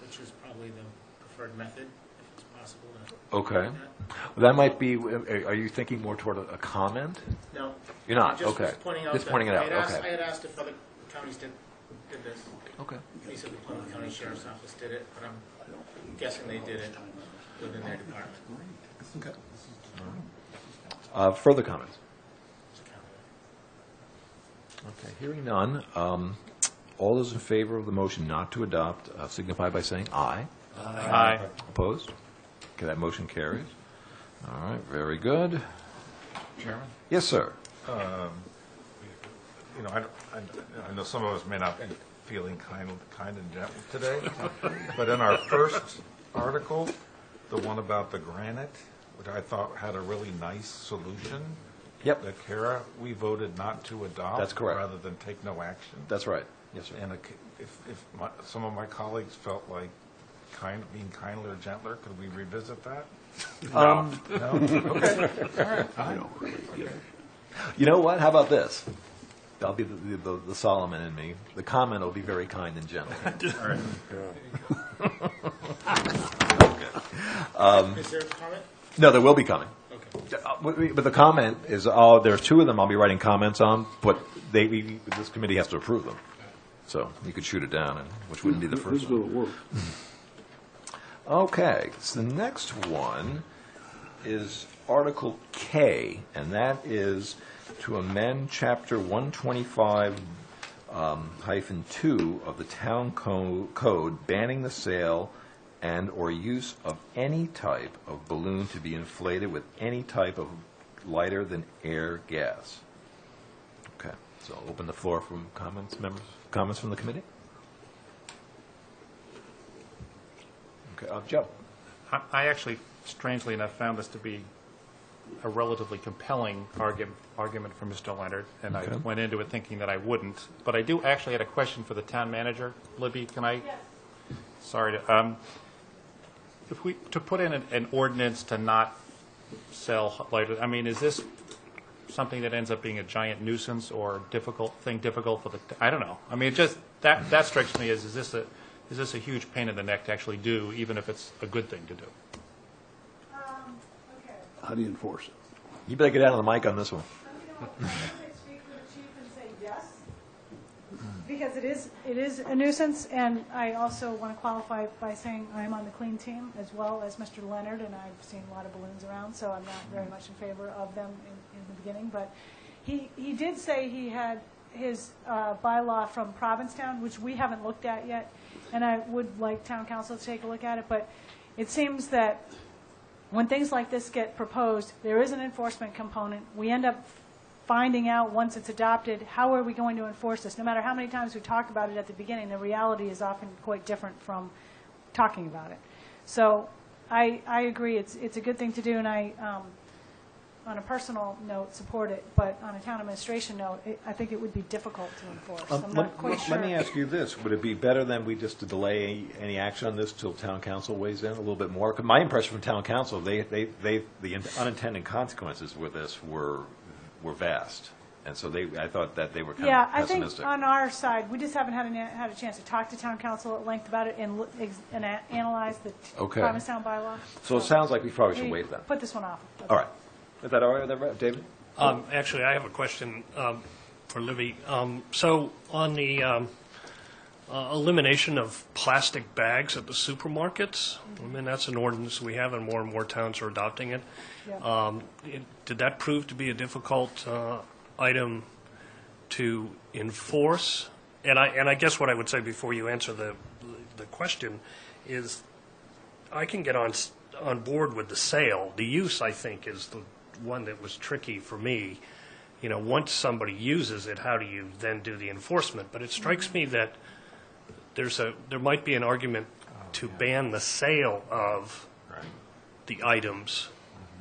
which is probably the preferred method, if it's possible to. Okay. do that. Well, that might be, are you thinking more toward a comment? No. You're not? I just Okay. was pointing out Just that pointing it I out, had asked- okay. I had asked if other counties did this. Okay. He said the Plymouth County Sheriff's Office did it, but I'm guessing they did it within their department. Okay. Further comments? Okay, hearing none. All those in favor of the motion not to adopt signify by saying aye. Aye. Opposed? Okay, that motion carries. All right, very good. Chairman? Yes, sir. You know, I know some of us may not be feeling kind and gentle today, but in our first article, the one about the granite, which I thought had a really nice solution, Yep. That Kara, we voted not to adopt. That's correct. Rather than take no action. That's right. Yes, sir. And if some of my colleagues felt like being kinder or gentler, could we revisit that? No? Okay. All right. I don't really get it. You know what? How about this? I'll be the Solomon in me. The comment will be very kind and gentle. Is there a comment? No, there will be coming. Okay. But the comment is, there are two of them I'll be writing comments on, but this committee has to approve them. So you could shoot it down, which wouldn't be the first This one. will work. Okay, so the next one is Article K, and that is to amend Chapter 125 -2 of the Town Code banning the sale and/or use of any type of balloon to be inflated with any type of lighter than air gas. Okay, so I'll open the floor for comments, members. Comments from the committee? Okay, Joe. I actually, strangely enough, found this to be a relatively compelling argument for Mr. Leonard, and I Okay. went into it thinking that I wouldn't. But I do actually had a question for the town manager. Libby, can I? Yes. Sorry to, to put in an ordinance to not sell lighter, I mean, is this something that ends up being a giant nuisance or difficult for the, I don't know. I mean, it just, that strikes me as, is this a huge pain in the neck to actually do, even if it's a good thing to do? Okay. How do you enforce it? You better get out of the mic on this one. I'm going to speak for the chief and say yes, because it is a nuisance, and I also want to qualify by saying I'm on the clean team as well as Mr. Leonard, and I've seen a lot of balloons around, so I'm not very much in favor of them in the beginning. But he did say he had his bylaw from Provincetown, which we haven't looked at yet, and I would like town council to take a look at it. But it seems that when things like this get proposed, there is an enforcement component. We end up finding out once it's adopted, how are we going to enforce this? No matter how many times we talk about it at the beginning, the reality is often quite different from talking about it. So I agree, it's a good thing to do, and I, on a personal note, support it. But on a town administration note, I think it would be difficult to enforce. I'm not quite sure. Let me ask you this. Would it be better than we just to delay any action on this till town council weighs in a little bit more? 'Cause my impression from town council, the unintended consequences with this were vast. And so I thought that they were kind of pessimistic. I think on our side, we just haven't had a chance to talk to town council at length about it and analyze the Provincetown bylaw. So it sounds like we probably should wait then. Put this one off. All right. Is that all right with that, David? Actually, I have a question for Libby. So on the elimination of plastic bags at the supermarkets, I mean, that's an ordinance we have, and more towns are adopting it. Yeah. Did that prove to be a difficult item to enforce? And I guess what I would say before you answer the question is, I can get on board with the sale. The use, I think, is the one that was tricky for me. You know, once somebody uses it, how do you then do the enforcement? But it strikes me that there might be an argument to ban the sale of the items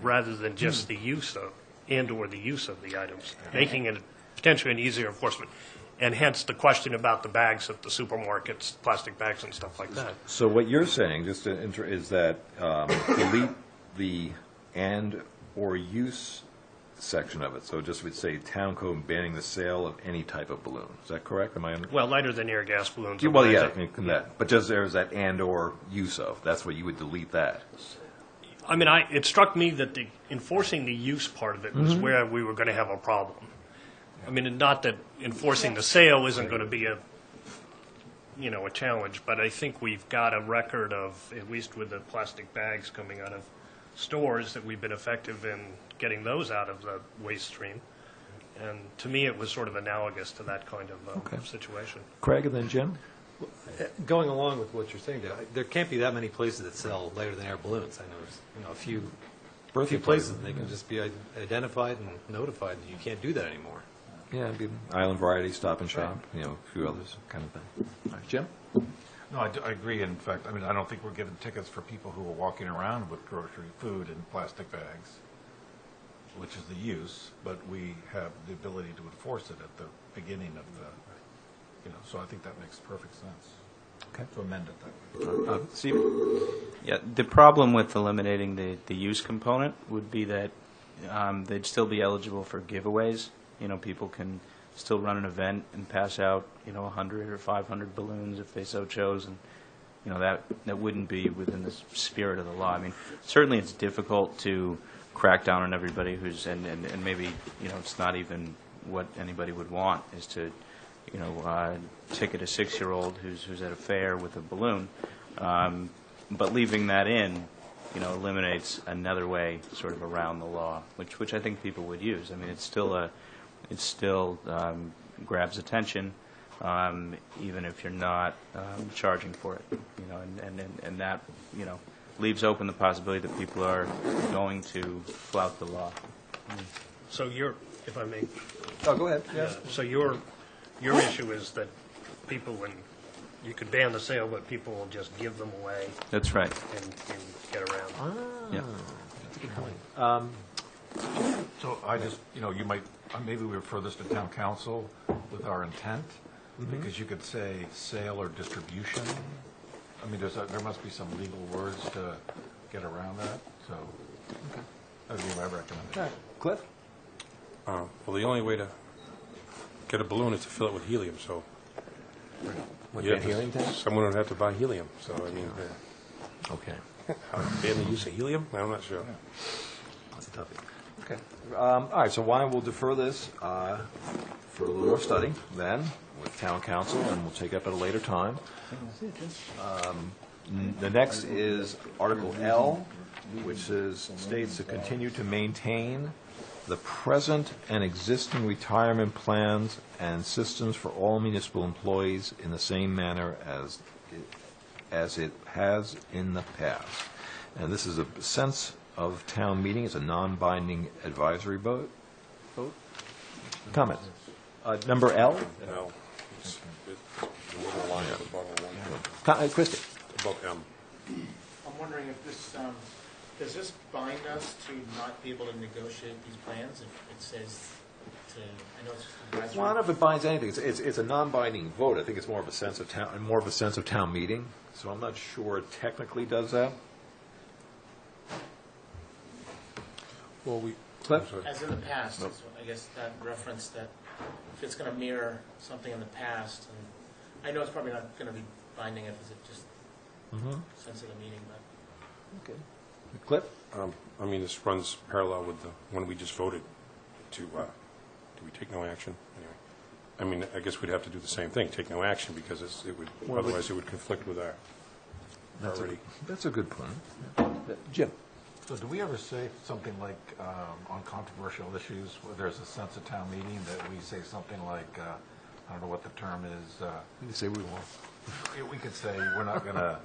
rather than just the use of, and/or the use of the items, making it potentially an easier enforcement. And hence the question about the bags at the supermarkets, plastic bags and stuff like that. So what you're saying, just to is that delete the and/or use section of it. So just would say town code banning the sale of any type of balloon. Is that correct? Am I? Well, lighter than air gas balloons. Well, yeah, that. But just there's that and/or use of. That's what you would delete that. I mean, it struck me that enforcing the use part of it was where we were going to have a problem. I mean, not that enforcing the sale isn't going to be a challenge, but I think we've got a record of, at least with the plastic bags coming out of stores, that we've been effective in getting those out of the waste stream. And to me, it was sort of analogous to that kind of situation. Craig and then Jim? Going along with what you're saying, there can't be that many places that sell lighter than air balloons. I know there's a few places, and they can just be identified and notified that you can't do that anymore. Yeah, it'd be Island Variety, Stop and Shop, a few others kind of thing. All right, Jim? No, I agree. In fact, I mean, I don't think we're giving tickets for people who are walking around with grocery, food in plastic bags. which is the use, but we have the ability to enforce it at the beginning of the, so I think that makes perfect sense. Okay. To amend it that way. Stephen? Yeah, the problem with eliminating the use component would be that they'd still be eligible for giveaways. People can still run an event and pass out, 100 or 500 balloons if they so chose, and that wouldn't be within the spirit of the law. I mean, certainly it's difficult to crack down on everybody who's and maybe it's not even what anybody would want is to ticket a 6-year-old who's at a fair with a balloon. But leaving that in, eliminates another way sort of around the law, which I think people would use. I mean, it still grabs attention, even if you're not charging for it. And that leaves open the possibility that people are going to flout the law. So if I may, Oh, go ahead. so your issue is that people, when you could ban the sale, but people will just give them away That's right. and get around. Yeah. That's a good point. So I just, you might, maybe we refer this to town council with our intent, because you could say sale or distribution. I mean, there must be some legal words to get around that, so that would be my recommendation. Cliff? Well, the only way to get a balloon is to fill it with helium, so Like yeah, that helium tank? someone would have to buy helium, so I mean, Okay. ban the use of helium? I'm not sure. That's a toughie. Okay. All right, so why don't we defer this for a little more study then with town council, and we'll take it up at a later time. The next is Article L, which states to continue to maintain the present and existing retirement plans and systems for all municipal employees in the same manner as it has in the past. And this is a sense of town meeting. It's a non-binding advisory vote. Comments? Number L? No. It's the little line at the bottom of one. Christie? Above M. I'm wondering if this, does this bind us to not be able to negotiate these plans if it says to, I know it's just advisory. Well, I don't know if it binds anything. It's a non-binding vote. I think it's more of a sense of town meeting. So I'm not sure it technically does that. Well, we. Cliff? I'm sorry. As in the past, is I guess that reference that if it's going to mirror something in the past, and I know it's probably not going to be binding if it's just sense of the meeting, but. Okay. Cliff? I mean, this runs parallel with the one we just voted to, do we take no action? Anyway, I mean, I guess we'd have to do the same thing, take no action, because otherwise it would conflict with our already. That's a good point. Jim? So do we ever say something like, on controversial issues, where there's a sense of town meeting, that we say something like, I don't know what the term is. You say we won't. We could say, we're not going to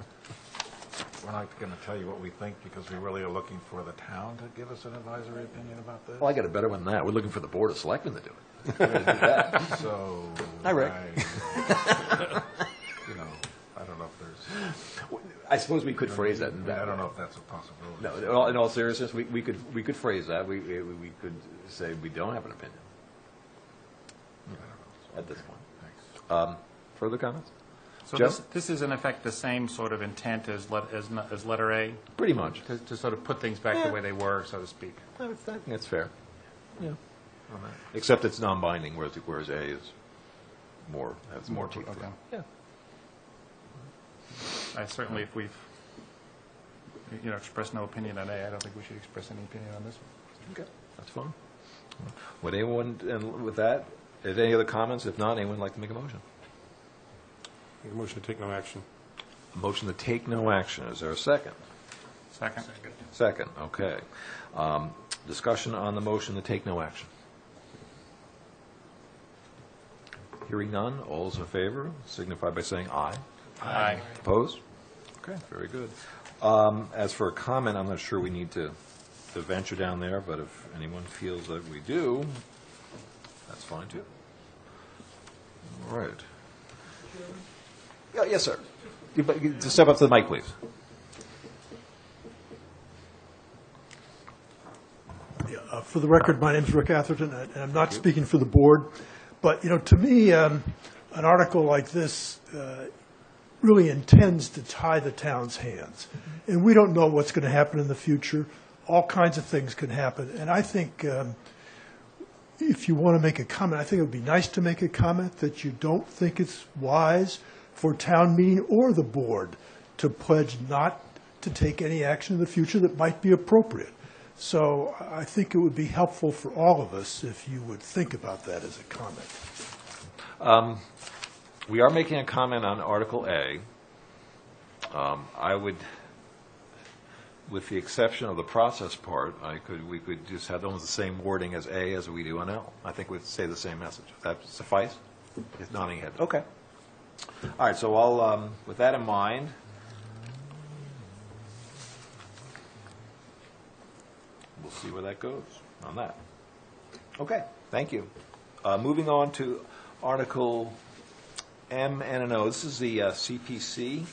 tell you what we think, because we really are looking for the town to give us an advisory opinion about this. Well, I got a better one than that. We're looking for the Board of Selectmen to do it. We're going to do that. So. Hi, Rick. I don't know if there's, I suppose we could phrase that. I don't know if that's a possibility. No, in all seriousness, we could phrase that. We could say we don't have an opinion at this point. Further comments? So Joe? this is in effect the same sort of intent as letter A, Pretty much. to sort of put things back the way they were, so to speak. I think that's fair. Yeah. Except it's non-binding, whereas A is has more teeth. Okay. Yeah. Certainly, if we've expressed no opinion on A, I don't think we should express any opinion on this one. Okay, that's fine. Would anyone, and with that, is any other comments? If not, anyone like to make a motion? Make a motion to take no action. A motion to take no action. Is there a second? Second. Second, okay. Discussion on the motion to take no action. Hearing none, all those in favor signify by saying aye. Aye. Opposed? Okay, very good. As for a comment, I'm not sure we need to venture down there, but if anyone feels that we do, that's fine too. All right. Yes, sir. Just step up to the mic, please. For the record, my name's Rick Atherton, and I'm not speaking for the board, but, to me, an article like this really intends to tie the town's hands. And we don't know what's going to happen in the future. All kinds of things can happen. And I think if you want to make a comment, I think it would be nice to make a comment that you don't think it's wise for town meeting or the board to pledge not to take any action in the future that might be appropriate. So I think it would be helpful for all of us if you would think about that as a comment. We are making a comment on Article A. I would, with the exception of the process part, we could just have almost the same wording as A as we do on L. I think we'd say the same message. Does that suffice? It's nodding head. Okay. All right, so I'll, with that in mind, we'll see where that goes on that. Okay, thank you. Moving on to Article M and an O. This is the CPC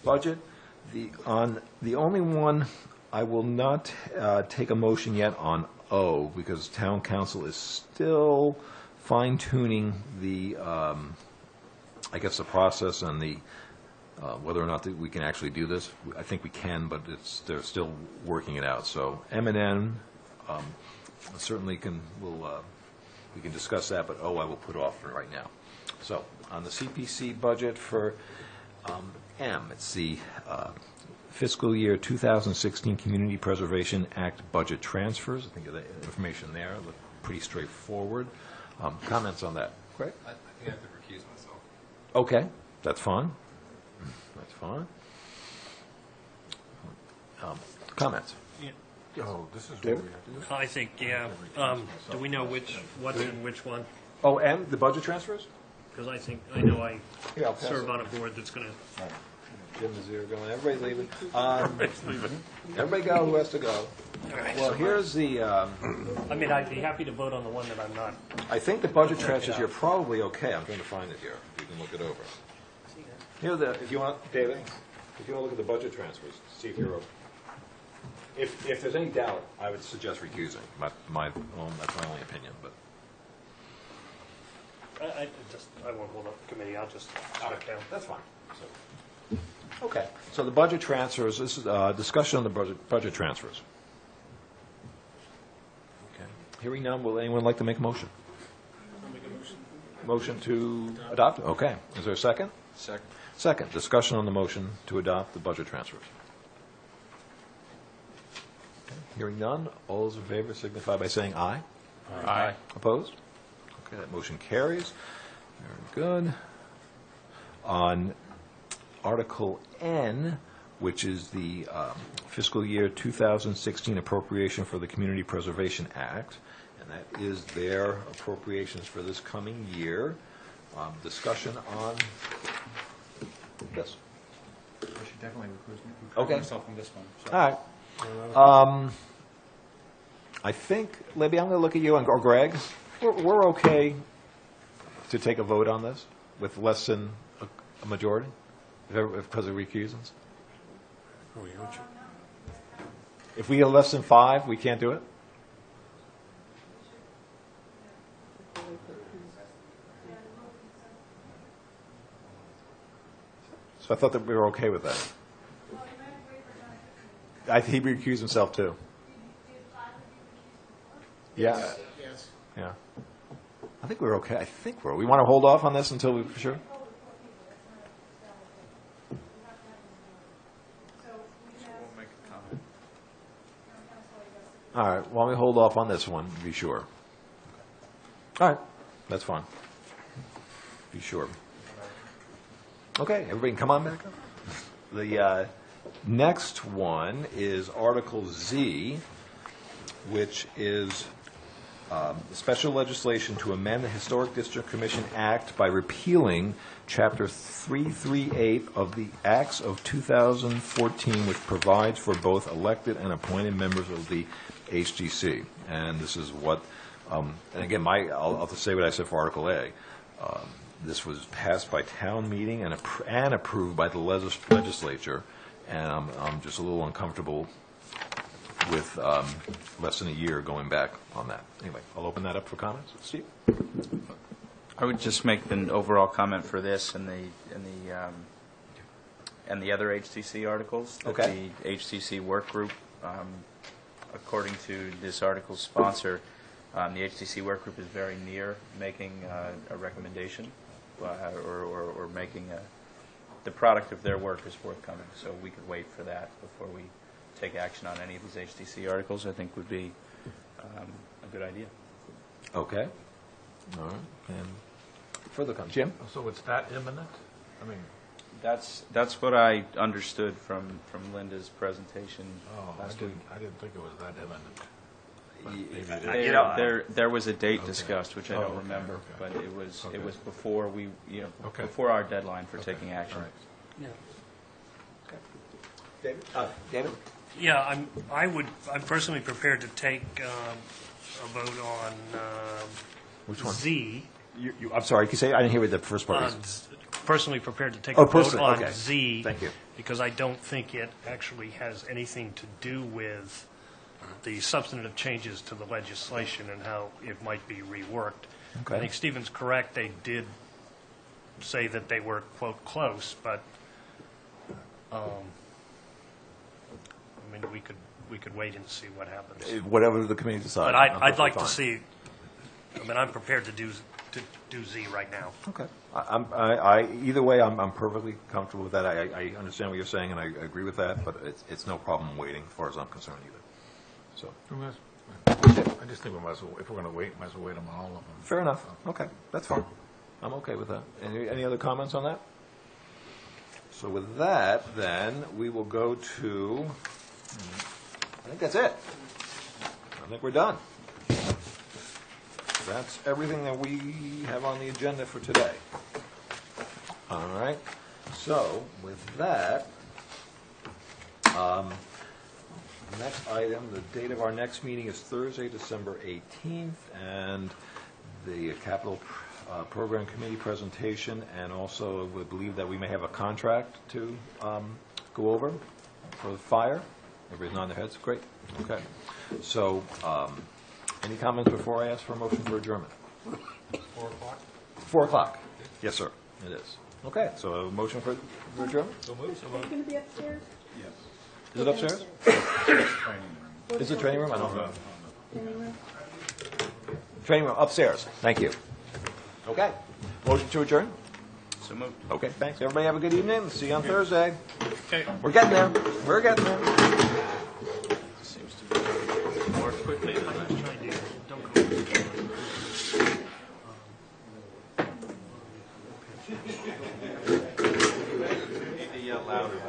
budget. The only one I will not take a motion yet on O, because town council is still fine-tuning the, I guess, the process and the whether or not that we can actually do this. I think we can, but they're still working it out. So M and N certainly we can discuss that, but O I will put off for right now. So on the CPC budget for M, it's the fiscal year 2016 Community Preservation Act budget transfers. I think the information there look pretty straightforward. Comments on that? Great. I think I have to recuse myself. Okay, that's fine. That's fine. Comments? Oh, this is David? what we have to do? I think, yeah. Do we know what's in which one? Oh, M, the budget transfers? Because I know I Here, I'll pass serve it. on a board that's going to... Jim is here going, everybody's leaving. Everybody go who has to go. Well, here's the, I mean, I'd be happy to vote on the one that I'm not. I think the budget transfers, you're probably okay. I'm trying to find it here. You can look it over. Here, if you want, David, if you want to look at the budget transfers, see if you're, if there's any doubt, I would suggest recusing. That's my only opinion, but. I won't hold up the committee. I'll just step down. That's fine. Okay, so the budget transfers, this is discussion on the budget transfers. Okay. Hearing none, will anyone like to make a motion? I'll make a motion. Motion to adopt? Okay. Is there a second? Second. Second, discussion on the motion to adopt the budget transfers. Okay. Hearing none, all those in favor signify by saying aye. Aye. Opposed? Okay, that motion carries. Very good. On Article N, which is the fiscal year 2016 appropriation for the Community Preservation Act, and that is their appropriations for this coming year. Discussion on this. I should definitely recuse Okay. myself from this one. So. All right. I think, Libby, I'm going to look at you and or Greg. We're okay to take a vote on this with less than a majority because of recusants. Oh, yeah, don't you? If we get less than 5, we can't do it? So I thought that we were okay with that. He recused himself too. Yeah. Yes. Yeah. I think we're okay. We want to hold off on this until we're sure? We'll make a comment. All right, why don't we hold off on this one, be sure. All right, that's fine. Be sure. Okay, everybody can come on back up. The next one is Article Z, which is special legislation to amend the Historic District Commission Act by repealing Chapter 338 of the Acts of 2014, which provides for both elected and appointed members of the HDC. And this is what, and again, I'll just say what I said for Article A. This was passed by town meeting and approved by the legislature, and I'm just a little uncomfortable with less than a year going back on that. Anyway, I'll open that up for comments. Steve? I would just make an overall comment for this and the other HCC articles. That Okay. The HCC work group, according to this article's sponsor, the HCC work group is very near making a recommendation or making the product of their work is forthcoming. So we could wait for that before we take action on any of these HCC articles. I think would be a good idea. Okay. All right. And further comments? Jim? So it's that imminent? I mean, That's what I understood from Linda's presentation last week. I didn't think it was that imminent. There was a date Okay. discussed, which I don't okay, remember, okay. but it was Okay. before we, Okay. before our deadline for Okay, taking action. all right. David? David? Yeah, I'm personally prepared to take a vote on Which one? Z. I'm sorry, can you say, I didn't hear what the first part is. Personally prepared to take Oh, a vote personally, on okay. Z. Thank you. Because I don't think it actually has anything to do with the substantive changes to the legislation and how it might be reworked. Okay. I think Stephen's correct. They did say that they were, quote, close, but, I mean, we could wait and see what happens. Whatever the committee decides. But I'm I'd like perfectly to fine. see, I mean, I'm prepared to do Z right now. Okay. Either way, I'm perfectly comfortable with that. I understand what you're saying, and I agree with that, but it's no problem waiting, as far as I'm concerned either. So, I just think we might as well, if we're going to wait, might as well wait on all of them. fair enough. Okay, that's fine. I'm okay with that. Any other comments on that? So with that, then, we will go to, I think that's it. I think we're done. That's everything that we have on the agenda for today. All right. So with that, next item, the date of our next meeting is Thursday, December 18th, and the capital program committee presentation, and also we believe that we may have a contract to go over for the fire. Everybody's nodding their heads. Great. Okay. So, any comments before I ask for a motion for adjournment? 4 o'clock? 4 o'clock. Yes, sir. It is. Okay. So, a motion for adjournment? So move. Going to be upstairs? Is it upstairs? Is it training room? I don't know. Training room upstairs. Thank you. Okay. Motion to adjourn? So moved. Okay, thanks. Everybody have a good evening. See you on Thursday. Okay. We're getting there. We're getting there. Seems to be more quickly than I Trying to, don't go. yell louder.